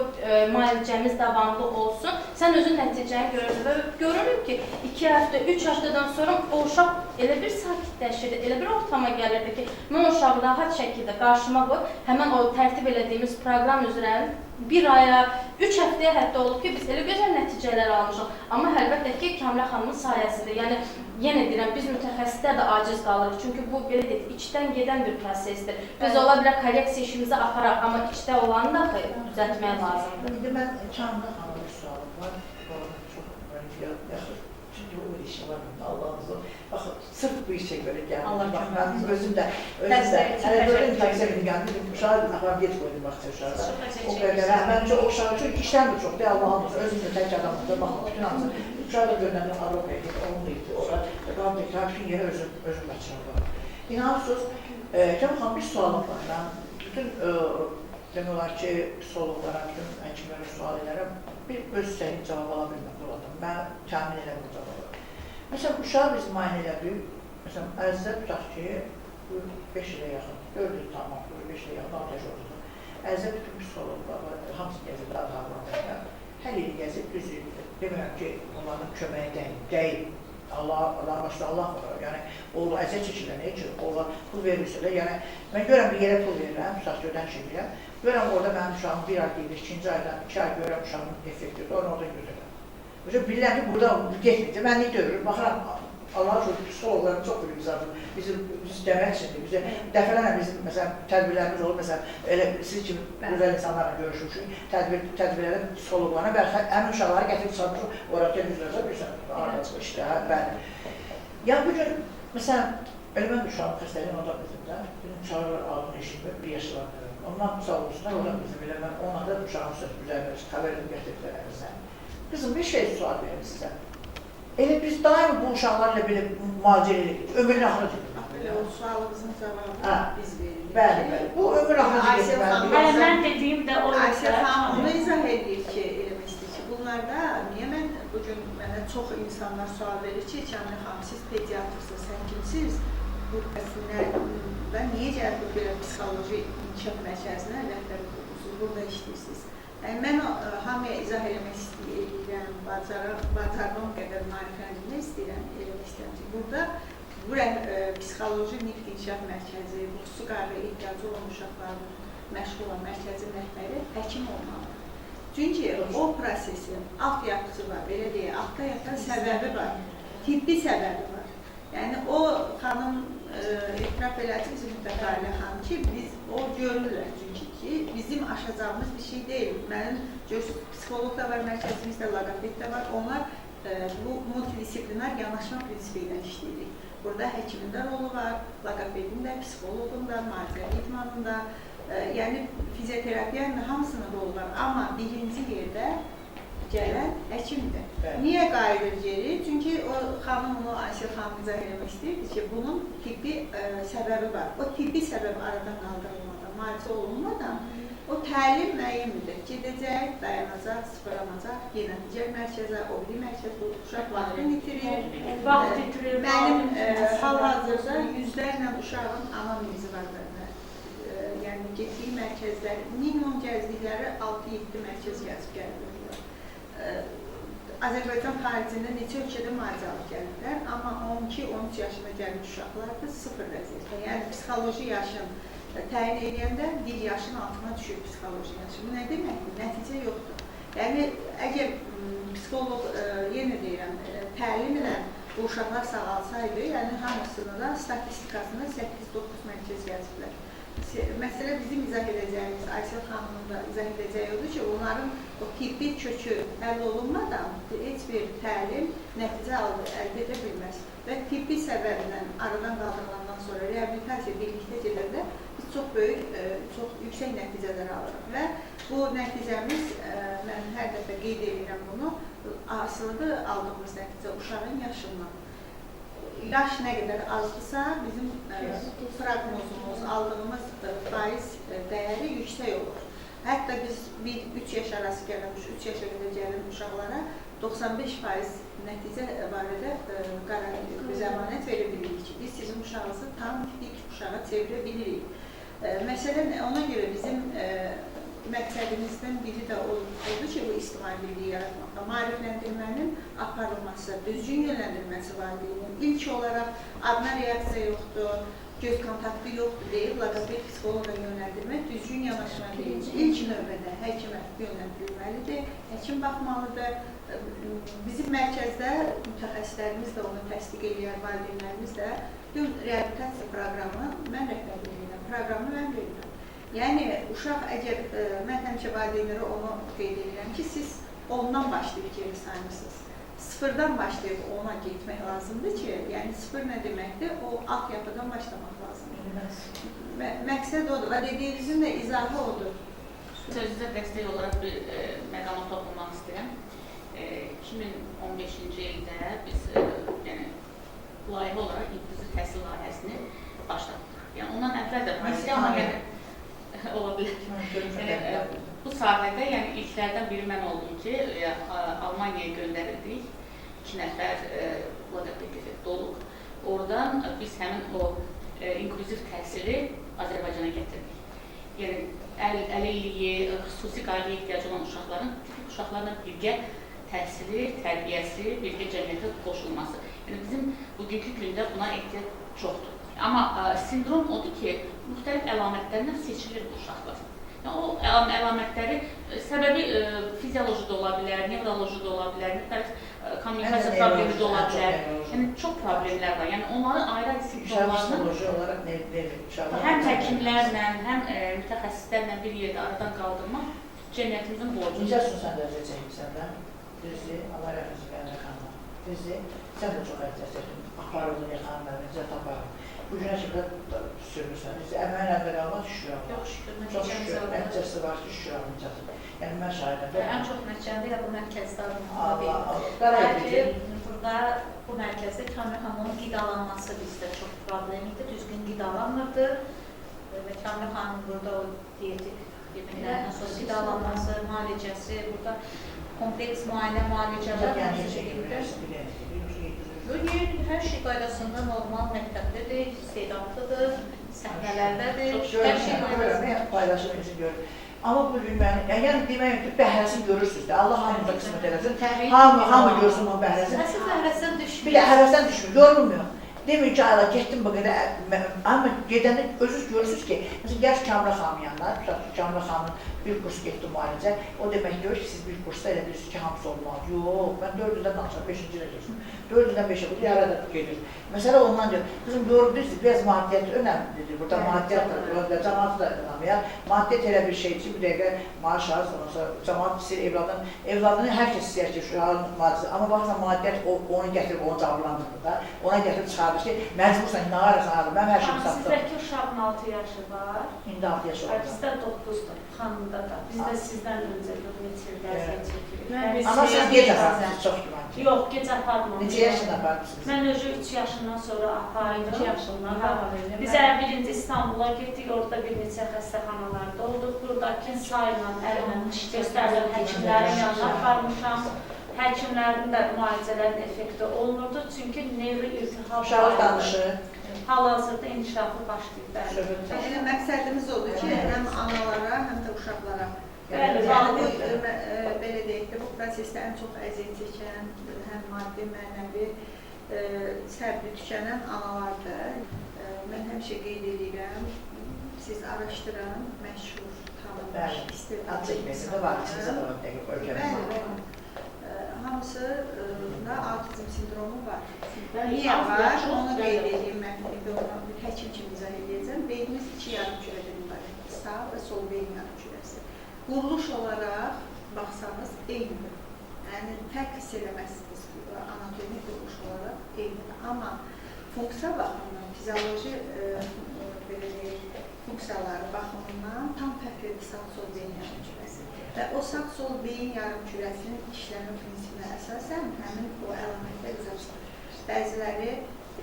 müalicəmiz davamlı olsun. Sən özün nəticəni görürsən və görürük ki, 2 həftə, 3 həftədən sonra o uşaq elə bir sakitləşirdi, elə bir ortama gəlirdi ki, mən o uşağı rahat şəkildə qarşıma qoy, həmən o tərtib elədiyimiz proqram üzrə 1 aya, 3 həftəyə hətta olub ki, biz elə gözəl nəticələr almışıq. Amma əlbəttə ki, Kamilə xanımın sayəsində, yəni yenə deyirəm, biz mütəxəssislər də aciz qalırıq. Çünki bu belə deyək, içdən gedən bir prosesdir. Biz ola bilər korreksiya işimizi aparaq, amma içdə olanı da düzəltmək lazımdır. İndi mən Kamil xanımın bir sualım var. Çox yaxın. Çünki o işi var, Allah'ınızı. Baxın, sırf bu işe göre geldim. Bak, ben özüm de, hani böyle bir taksiyonu geldim. Uşağı aparım geç koydum bak uşağı. O kadar, bence o uşağı çünkü işten de çok değil, Allah'ınızı. Özüm de tek adamımda, bakın, bütün anızı. Uşağı da gönderdim, Avrupa'ya gittim, onluydu. Orada, kaldı ki, her yere özüm açıyorum. İnanırsınız, Kamil Hanım bir sualım var. Ben bütün demirler ki, psikologlara, bütün həkimlərə sual edərəm. Bir öz səhih cavab ala bilmək olardım. Mən təmin edə bu cavabı. Məsələn, uşağı biz müayinə elədik. Məsələn, ərzdə tutaq ki, 5 ilə yaxın, 4 il tamam, 5 ilə yaxın ateş oldu. Ərzdə bütün psikologlar, hamısı gəzir, adlarlar. Hər ili gəzib, düzür. Demirəm ki, onların köməyi deyil. Allah başda Allah var. Yəni, oğlu əziyyət çəkirlər, nə üçün? Oğla pul verirsə, yəni, mən görəm bir yerə pul verirəm, tutaq ki, ödən çəkirəm. Görəm orada mənim uşağım 1 ay gedir, 2-ci aydan 2 ay görəm uşağımın effektidir, onu orada gözələm. Bilirəm ki, burada getməyəcək, mən nə görürüm, baxıram, Allah'a çok psikologlarım çok büyük zaten. Biz demək içindir, bizə dəfələrlə bizim məsələn tədbirlərimiz olur, məsələn elə siz kimi gözəl insanlarla görüşmüşük, tədbirlərdə psikologlarına və həmin uşaqları gətirib çıxarmışıq, orada televizorda bilirsən, işte, bəli. Ya bu gün, məsələn, elə mən uşağın xəstəliyin orada bizim də, bizim uşaqlar adını eşitmir, 1 yaşı var. Ondan sağ olsunlar, orada bizim elə mən ona da uşağın söz üzərində xəbər edib gətirdilər əlimizdən. Qızım, bir şey sual verim sizə. Elə biz daim bu uşaqlarla belə müalicə edirik, ömrün axırı dedik. O sualımızın cavabını biz veririk. Bəli, bəli. Bu ömür axırı getməlidir. Mən dediyim də o Aysel xanım onu izah edir ki, eləmişdir ki, bunlarda niyə mən bugün mənə çox insanlar sual verir ki, Kamil xanım, siz pediatrsınız, həkimsiz, bu qəsimlərdə niyə gəlib belə psixoloji inkişaf mərkəzinə rəhbər olursunuz, burada işləyirsiniz? Mən hamıya izah eləmək istəyirəm, bacardığım qədər marifəliyini istəyirəm, eləmək istəyirəm ki, burada bu psixoloji nitq inkişaf mərkəzi, bu xüsusi qayğıya ehtiyacı olan uşaqların məşğul olan mərkəzin rəhbəri həkim olmalıdır. Çünki o prosesin alt yapısı var, belə deyək, altda yatan səbəbi var, tibbi səbəbi var. Yəni o xanım etiraf elədi bizim mütəqalə xanım ki, biz o görürlər çünki ki, bizim aşacağımız bir şey deyil. Mənim psixolog da var, mərkəzimizdə logoped də var. Onlar bu multidisiplinar yanaşma prinsipi ilə işləyirik. Burada həkimin də rolu var, logopedin də, psixologun da, müalicə idmanın da, yəni fizioterapiyanın hamısının rolu var. Amma birinci yerdə gələn həkimdir. Niyə qayıdır geri? Çünki o xanım onu Aysel xanım izah eləmək istəyirdi ki, bunun tibbi səbəbi var. O tibbi səbəb aradan qaldırılmadan, müalicə olunmadan o təlim müəyyən müddət gedəcək, dayanacaq, sıfırlanacaq, yenə digər mərkəzə, o biri mərkəz bu uşaq vaxtını itirir. Mənim hal-hazırda yüzlərlə uşağın anamnezi var məndə. Yəni getdiyi mərkəzlər, minimum gəzdikləri 6-7 mərkəz gəzib gəlirlər. Azərbaycan xaricində neçə ölkədə müalicə alıb gəlirlər, amma 12-13 yaşına gəlmiş uşaqlar da sıfır vəziyyətdə. Yəni psixoloji yaşın təyin edəndə 1 yaşın altına düşür psixoloji yaşı. Bu nə deməkdir? Nəticə yoxdur. Yəni, əgər psixoloq, yenə deyirəm, təlim ilə bu uşaqlar sağalsaydı, yəni hamısını da statistikasında 8-9 mərkəz yazıblar. Məsələ bizim izah edəcəyimiz, Aysel xanımın da izah edəcəyi odur ki, onların o tibbi kökü həll olunmadan heç bir təlim nəticə əldə edə bilməz. Və tibbi səbəbindən aradan qaldırılandan sonra reabilitasiya birlikdə gedəndə biz çox böyük, çox yüksək nəticələr alırıq. Və bu nəticəmiz, mən hər dəfə qeyd edirəm bunu, asılıdır aldığımız nəticə uşağın yaşından. Yaş nə qədər azdırsa, bizim proqnozumuz, aldığımız faiz dəyəri yüksək olur. Hətta biz 3 yaş arası gələn, 3 yaşa qədər gələn uşaqlara 95% nəticə barədə zəmanət verir bilirik ki, biz sizin uşağınızı tam tipik uşağa çevirə bilirik. Məsələn, ona görə bizim məqsədimizdən biri də oldu ki, bu ictimai birliyi yaratmaqda maarifləndirmənin aparılması, düzgün yönləndirilməsi valideynin. İlk olaraq adına reaksiya yoxdur, göz kontaktı yoxdur deyib, logoped psixoloqa yönləndirmək düzgün yanaşma deyil. İlk növbədə həkimə yönləndirilməlidir, həkim baxmalıdır. Bizim mərkəzdə mütəxəssislərimiz də onu təsdiq edən valideynlərimiz də reabilitasiya proqramı mən rəhbərlik edirəm, proqramı mən verirəm. Yəni, uşaq əgər, mən həmişə valideynlərə onu qeyd edirəm ki, siz ondan başlayıb geri saymışsınız. Sıfırdan başlayıb ona getmək lazımdır ki, yəni sıfır nə deməkdir? O alt yapıdan başlamaq lazımdır. Məqsəd odur və dediyinizin də izahı odur. Sözünüzə dəstək olaraq bir məqama toxunmaq istəyirəm. 2015-ci ildə biz layihə olaraq inkluziv təhsil layihəsini başlatdıq. Yəni, ondan əvvəl də ola bilər. Bu sahədə ilklərdən biri mən oldum ki, Almaniyaya göndərildik. 2 nəfər logoped olub. Oradan biz həmin o inkluziv təhsili Azərbaycana gətirdik. Yəni, əlilliyi, xüsusi qayğıya ehtiyacı olan uşaqların tipik uşaqlarla birgə təhsili, tərbiyəsi, birgə cəmiyyətə qoşulması. Yəni, bizim bugünkü gündə buna ehtiyac çoxdur. Amma sindrom odur ki, müxtəlif əlamətlərlə seçilir bu uşaqlar. O əlamətləri səbəbi fizioloji da ola bilər, nevroloji da ola bilər, müxtəlif kommunikasiya problemi də ola bilər. Yəni, çox problemlər var. Yəni, onların ayrı simptomlarını həm həkimlərlə, həm mütəxəssislərlə bir yerdə aradan qaldırmaq cəmiyyətimizin borcudur. Necəsin sən də özə çəkmişsən də? Düzdür, Allah rəhməsi qəlbə xanım. Düzdür, sən də çox əhtiyac aparıldın, yaxanlar, necə taparım. Bu günə kimi də sürmürsən. Əməyin əvvəl almaq şükür almaq. Yox, şükür, çox şükür, nəticəsi var ki, şükür almayacaqsın. Yəni, mən şahidəm. Ən çox nəticəndə elə bu mərkəzdə alınmalıdır. Burada bu mərkəzdə Kamil xanımın qidalanması bizdə çox problem idi, düzgün qidalanmırdı. Və Kamil xanım burada o diyetik yeməklərdən sonra qidalanması, müalicəsi, burada kompleks müalicələr hər şey qaydasında normal məktəbdədir, istedadlıdır, səhnələrdədir, hər şey qaydasında. Paylaşım üçün görür. Amma bu gün yəni deməyim ki, bəhrəsini görürsünüz də, Allah hamıda qismət eləsin. Hamı görsün o bəhrəsini. Əsas həvəsdən düşmür. Bir də həvəsdən düşmür, yorulmuyor. Demin ki, ayla getdim bu qədər, amma gedəndə özünüz görürsünüz ki, məsələn, gəl Kamil xanımın yanına, Kamil xanımın bir kurs getdi müalicə, o demək görür ki, siz bir kursda elə bilirsiniz ki, hamısı olmalı. Yox, mən 4 ildən danışam, 5-ci ilə geçdim. 4 ildən 5-ə, bu yarada gedir. Məsələ ondan deyir, qızım görürsünüz, biraz maddiyyət önəmlidir. Burada maddiyyət da, cəmatı da önəmlidir. Maddiyyət elə bir şey ki, bir dəqiqə maaş az, ondan sonra cəmat istəyir evladını hər kəs istəyir ki, şu halın maddiyyəti. Amma baxırsan, maddiyyət onu gətirib, onu cavırlandırır da, ona gətirib çıxardır ki, məcbursan, nə arasın ağrı, mən hər şeyimi satdım. Sizdəki uşağın 6 yaşı var. İndi 6 yaşı var. Bizdə 9-dur, xanımda da. Bizdə sizdən öncə neçə il dərslə çəkirik. Amma siz gec aparmışsınız, çox güvənci. Yox, gec aparmamışsınız. Neçə yaşında aparmışsınız? Mən özü 3 yaşından sonra apardım. 2 yaşından. Biz birinci İstanbula getdik, orada bir neçə xəstəxanalarda olduq. Buradakı sayla əlimə göstərilən həkimlərin yanına aparmışam. Həkimlərin də müalicələrin effekti olmurdu, çünki nevro-irtihab uşaq danışır. Hal-hazırda inkişafı başlayıb. Yəni, məqsədimiz odur ki, həm analara, həm də uşaqlara. Belə deyək də, bu prosesdə ən çox əziyyət çəkən, həm maddi, mənəvi, səbri tükənən analardır. Mən həmişə qeyd edirəm, siz araşdıran, məşhur, tanınmış, Bəli, istedadlı ad çəkməsində var, sizə də var dəqiq ölkəmizdə. Bəli. Hamısında autizm sindromu var. Bəli, Niyə var? çox Onu bəli. qeyd edeyim, mən indi ona bir həkim kimi izah edəcəm. Beynimiz iki yarım kürədən ibarət, sağ və sol beyin yarım kürəsi. Quruluş olaraq baxsanız eynidir. Yəni fərq hiss eləməzsiniz anatomi quruluş olaraq eynidir. Amma funksiya baxımından, fizioloji belə deyək, funksiyaları baxımından tam fərqlidir sağ-sol beyin yarım kürəsi. Və o sağ-sol beyin yarım kürəsinin işləmə prinsipinə əsasən həmin o əlamətlər uzaqdır. Bəziləri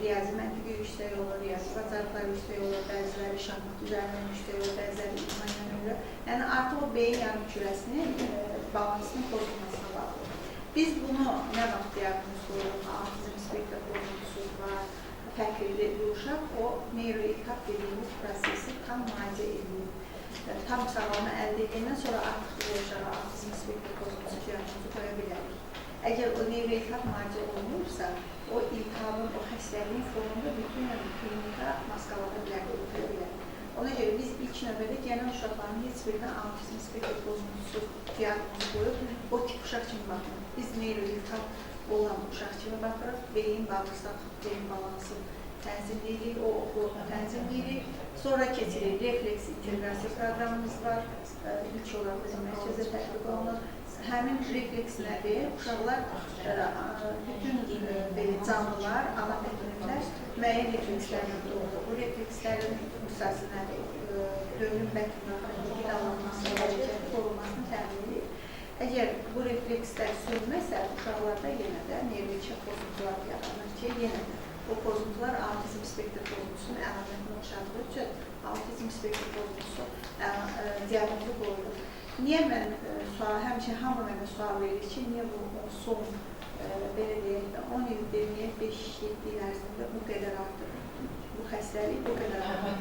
riyazi məntiqi yüksək olur, riyazi bacarıqları yüksək olur, bəziləri şahmat üzərindən yüksək olur, bəziləri idman olur. Yəni artıq o beyin yarım kürəsinin balansının pozulmasına bağlıdır. Biz bunu nə vaxt diaqnoz qoyuruq, autizm spektr pozuntusu var, fərqli uşaq, o neyroilhaq dediyimiz prosesi tam müalicə edilir. Tam sağlamı əldə edəndən sonra artıq bu uşağa autizm spektr pozuntusu diaqnozu qoya bilərik. Əgər o neyroilhaq müalicə olunursa, o iltihabın, o xəstəliyin fonunda bütün klinika maskalada bilər, ötürə bilər. Ona görə biz ilk növbədə gələn uşaqların heç birindən autizm spektr pozuntusu diaqnozu qoyub, o tip uşaq kimi baxırıq. Biz neyroilhaq olan uşaq kimi baxırıq, beyin, bağırsaq, beyin balansı tənzimləyirik, o oxu tənzimləyirik. Sonra keçirik, refleks inteqrasiya proqramımız var, ilk olaraq bizim mərkəzdə tətbiq olunur. Həmin refleks nədir? Uşaqlar, bütün canlılar, ana bədənlər müəyyən reflekslərlə doğulur. Bu reflekslərin funksiyası nədir? Dövrün bətninin qidalanmasını, hərəkətin qorunmasını təmin edir. Əgər bu reflekslər sönməsə, uşaqlarda yenə də neyroilhaq pozuntular yaranır ki, yenə də o pozuntular autizm spektr pozuntusunun əlamətinə oxşardığı üçün autizm spektr pozuntusu diaqnozu qoyulur. Niyə mən həmişə hamı mənə sual verir ki, niyə bu son, belə deyək də, 10 il deməyək, 5-7 il ərzində bu qədər artır? Bu xəstəlik bu qədər artır.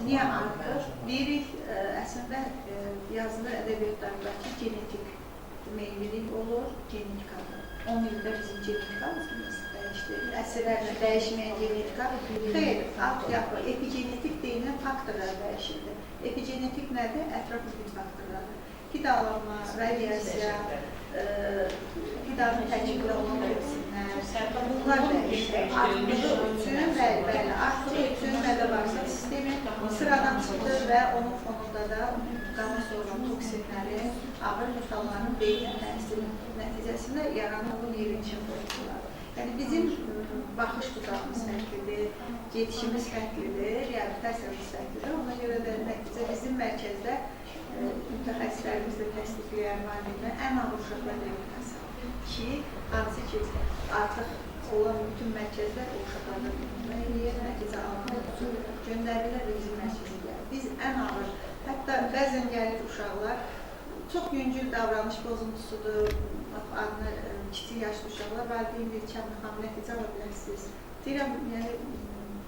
Niyə artır? Deyirik, əslində yazılı ədəbiyyatlarındakı genetik meyillilik olur, genetikadır. 10 ildə bizim genetikamız dəyişdir. Əsrlərlə dəyişməyən genetika xeyr, epigenetik deyilən faktorlar dəyişirdir. Epigenetik nədir? Ətraf mühit faktorları. Qidalanma, radiasiya, qidanın tərkibində olan toksinlər, bunlar dəyişir. Artdığı üçün, bəli, artdığı üçün mədə bağırsaq sistemi sıradan çıxdı və onun fonunda da qana soğuran toksinlərin, ağır metalların beyinə təsiri nəticəsində yaranan bu neyroilhaq pozuntuları. Yəni bizim baxış tutağımız fərqlidir, gedişimiz fərqlidir, reabilitasiyamız fərqlidir. Ona görə də nəticə bizim mərkəzdə mütəxəssislərimiz də təsdiqləyən müəllimlər ən ağır uşaqlar reabilitasiya ki, hansı ki artıq olan bütün mərkəzlər o uşaqlardan eləyir, nəticə alınır, göndərirlər və bizim mərkəzə. Biz ən ağır, hətta bəzən gəlir uşaqlar, çox yüngül davranış pozuntusudur, adına kiçik yaşlı uşaqlar, valideyn bir xanım nəticə ala bilərsiniz. Deyirəm, yəni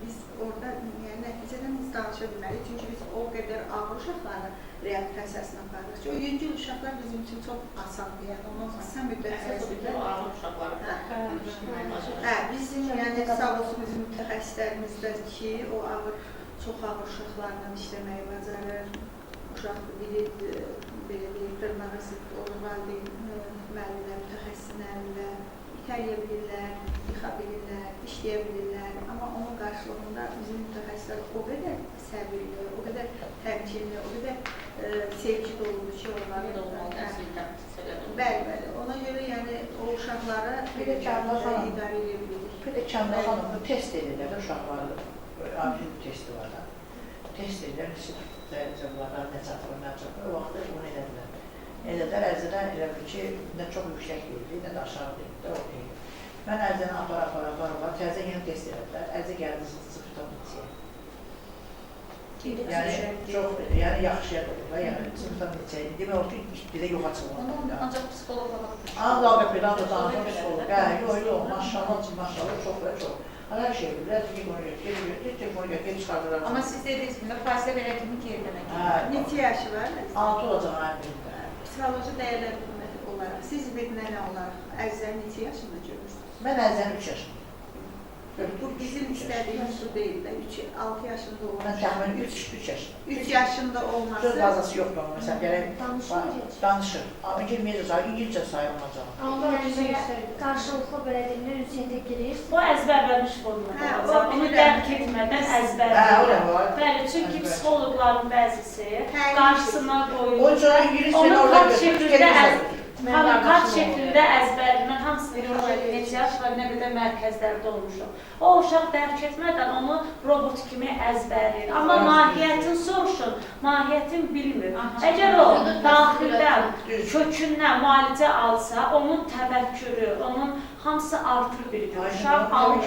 biz orada nəticədən biz danışa bilməliyik, çünki biz o qədər ağır uşaqları reabilitasiyasına aparırıq ki, o yüngül uşaqlar bizim üçün çox asandır, yəni onun qısa müddət səsində. Bizim, yəni sağ olsun bizim mütəxəssislərimizdə ki, o ağır, çox ağır uşaqlarla işləməyi bacarır, uşaq bilir, belə deyək, dırmağa zıt olur, valideyn müəllimlər, mütəxəssislərlə itələyə bilirlər, yıxa bilirlər, işləyə bilirlər. Amma onun qarşılığında bizim mütəxəssislər o qədər səbirli, o qədər təmkinli, o qədər sevgi doludur ki, onları bəli, ona görə yəni o uşaqları belə idarə edə bilirik. Bir də Kəmrə xanımın test edirlər də uşaqları, autizm testi var da. Test edirlər, cəblarlar nə çatır, nə çatır, o vaxtda onu elədilər. Elədilər, ərzədən elə bir ki, nə çox yüksək deyildi, nə də aşağı deyildi, o deyildi. Mən ərzəni apara, təzə yeni test elədilər, ərzə gəldi 0.2-yə. Yəni yaxşıya olur da, yəni 0.2-yə. Demək olur ki, bizə yoxa çıxılır. Ancaq psixoloqla baxır. Ancaq psixoloq, yox, maşallah, çox və çox. Hər şey bilirlər, telefonu gətirib çıxardılar. Amma siz dediniz ki, fasilə belə kimi geriləmək. Neçə yaşı var? 6 olacaq ayında. Psixoloji dəyərləndirmə olaraq, siz bir nənə olaraq ərzəni neçə yaşında görürsünüz? Mən ərzəni 3 yaşında. Bu bizim istədiyimiz bu deyil də. 6 yaşında Mən olması. təxminən 3 yaşında. 3 yaşında Söz olması. bazası yoxdur onun. Məsələn, gərək danışır. Amma İngilizcə sayılmayacaq. Qarşılıqlı belə deyilən ünsiyyətə girir. Bu əzbərləmiş formada Hə, o olacaq. Bunu bilirəm. dərk etmədən Hə, o əzbərləyir. da var. Bəli, çünki psixoloqların bəzisi Hə, qarşısına qoyur. Onun üçün İngilis səni Onun orada kod götürür, şeklində gəlirsən. kod şeklində əzbər, mən hamısını görürəm, neçə yaşlar, nə qədər mərkəzlərdə olmuşum. O uşaq dərk etmədən onu robot kimi əzbərləyir. Amma mahiyyətini soruşun, mahiyyətini bilmir. Əgər o daxildən, kökündən müalicə alsa, onun təvəkkürü, onun hamısı artır bir gün. Uşaq almır.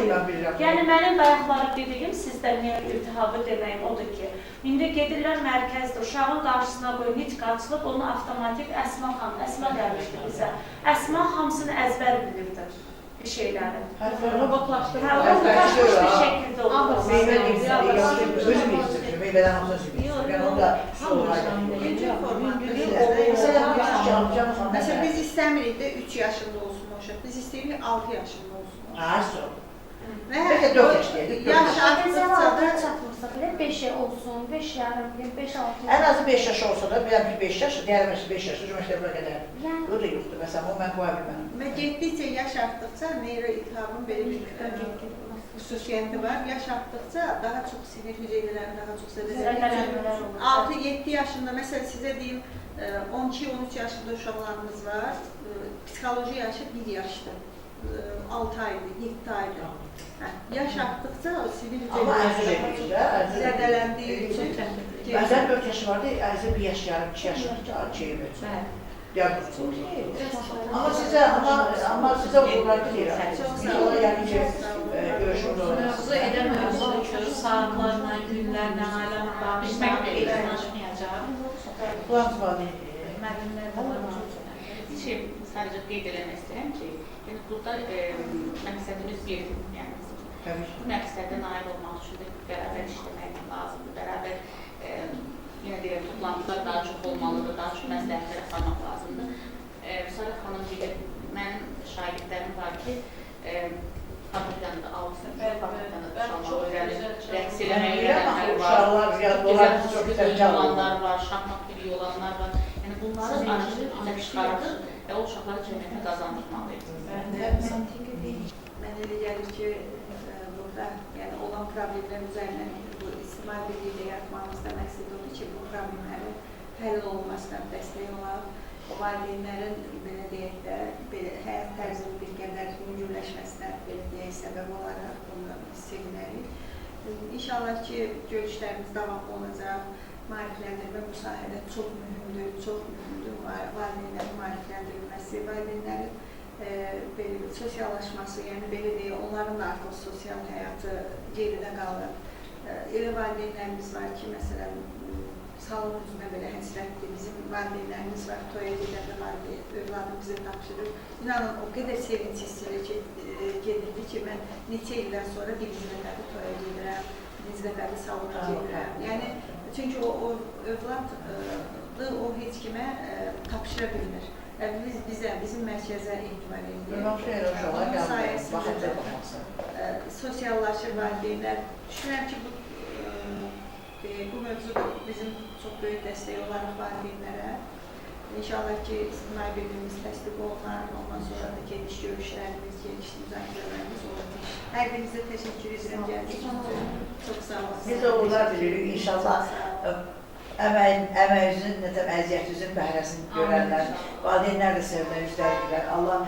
Yəni mənim bayaqları dediyim sizdə niyə iltihabı deməyim odur ki, indi gedirlər mərkəzdə, uşağın qarşısına qoyun, hiç qaçılıb, onu avtomatik Əsma xanım, Əsma gəlmişdi bizə. Əsma hamısını əzbər bilirdi bir şeyləri. Robotlaşdırır. Robotlaşmış bir şəkildə olur. Özüm istəyirəm, meyvədən hamısını istəyirəm. Yəni onu da İkinci formatda. Məsələn, biz istəmirik də 3 yaşında olsun o uşaq. Biz istəyirik 6 yaşında olsun. Ağır Və Bəlkə 4 yaşlayacaq. yaş artdıqca da çatmırsa belə 5 olsun, 5 yarım, 5-6. Ən azı 5 yaş olsa da, biləm ki 5 yaş, deyərəm ki 5 yaş, məktəbə qədər. O da yoxdur, məsələn, o mən qoya bilməm. və getdikcə yaş artdıqca neyroiltihabın belə bir xüsusiyyəti var. Yaş artdıqca daha çox sinir hüceyrələri daha çox zədələnir. 6-7 yaşında, məsələn sizə deyim, 12-13 yaşında uşaqlarımız var. Psixoloji yaşı 1 yaşdır. 6 aydır, 7 aydır. Yaş artdıqca o sinir hüceyrələri zədələndiyi üçün Bəzən 4 yaşı vardı, ərizə 1 yaş yarım, 2 yaş çeyrək. Amma sizə uğurlarda deyirəm. İnşallah yəni ki, görüşümüz olur. Mövzu edəməyiz ki, saatlarla, günlərlə, ailəm danışmaq danışmayacaq. Plan var. Bir şey sadəcə qeyd eləmək istəyirəm ki, yəni burada məqsədimiz bir, yəni bu məqsədə nail olmaq üçün də bərabər işləmək lazımdır, bərabər yenə deyirəm, toplantılar daha çox olmalıdır, daha çox məsləhətlər aparmaq lazımdır. Vüsalat xanım deyir, mənim şagirdlərim var ki, fabrikada da 6 sənə, fabrikada da şalmaq öyrənir, rəqs eləmək öyrənmək var, gözəl olanlar var, şahmat biliyi olanlar var. Yəni bunları artıq üzə çıxardır və o uşaqları cəmiyyətə qazandırmalıyıq. Mən elə gəlir ki, burada olan problemlər üzərindən bu ictimai birlikdə yaratmamızda məqsəd odur ki, bu problemlərin həll olunmasına dəstək olaq, o valideynlərin, belə deyək də, həyat tərzinin bir qədər yüngülləşməsinə, belə deyək, səbəb olaraq bunu sevinərik. İnşallah ki, görüşlərimiz davamlı olacaq, maarifləndirmə bu sahədə çox mühümdür, valideynlərin maarifləndirilməsi, valideynlərin sosiallaşması, yəni belə deyək, onların da artıq sosial həyatı geridə qalır. Elə valideynlərimiz var ki, məsələn, salon üzünə belə həsrətdir, bizim valideynlərimiz var, toya gedəndə övladım bizə tapşırır. İnanın, o qədər sevinç hissilə gedirdi ki, mən neçə ildən sonra birinci dəfədə toya gedirəm, birinci dəfədə salona gedirəm. Yəni, çünki o övladı o heç kimə tapşıra bilmir. Bizim mərkəzə etibar edilir. Onun sayəsində sosiallaşır valideynlər. Düşünürəm ki, bu mövzuda bizim çox böyük dəstək olaraq valideynlərə. İnşallah ki, ictimai birliyimiz təsdiq olunar, ondan sonra da geniş görüşlərimiz, geniş müzakirələrimiz olacaq. Hər birinizə təşəkkür edirəm, gəldiyiniz üçün. Çox sağ olun. Biz də uğurlar dilirik, inşallah. Əməyinizin, əziyyətinizin bəhrəsini görərlər, valideynlər də sevmək üzrədirlər. Allah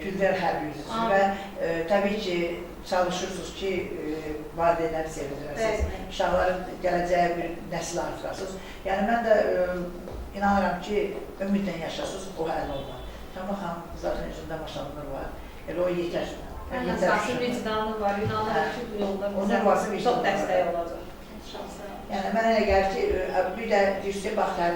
güllər hər birinizi və təbii ki, çalışırsınız ki, valideynləri sevindirəsiniz, uşaqların gələcəyə bir nəsil artırasınız. Yəni, mən də inanıram ki, ümidlə yaşasınız, o həll olmaq. Şəma xanım, qızların üzündə maşallar var, elə o yetər. Əsası vicdanı var, inanırım ki, bu yolda bizə çox dəstək olacaq. Yəni, mən elə gəlir ki, bir də deyirsə, bax, hər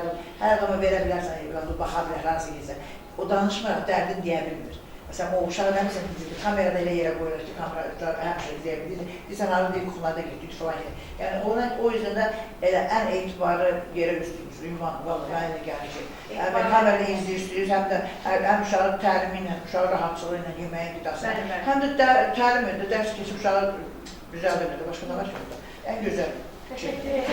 adama verə bilərsən, baxa bilər, hansı gizə. O danışmıraq, dərdin deyə bilmir. Məsələn, o uşağı həmsə kamerada elə yerə qoyulur ki, kamera həmişə izləyə bilir. Deyirsən, harada deyil, kuxunlarda getdik falan yerə. Yəni, o yüzden də elə ən etibarı yerə üstünüz, ünvan, vallahi mənə elə gəlir ki, həm kamerada izləyirsiniz, həm də həm uşağı təlimi ilə, uşağı rahatçılığı ilə, yeməyin qidası, həm də təlim edir, dərs keçib uşağı düzəldir, başqa da var ki, ən gözəl. Teşekkür ederim.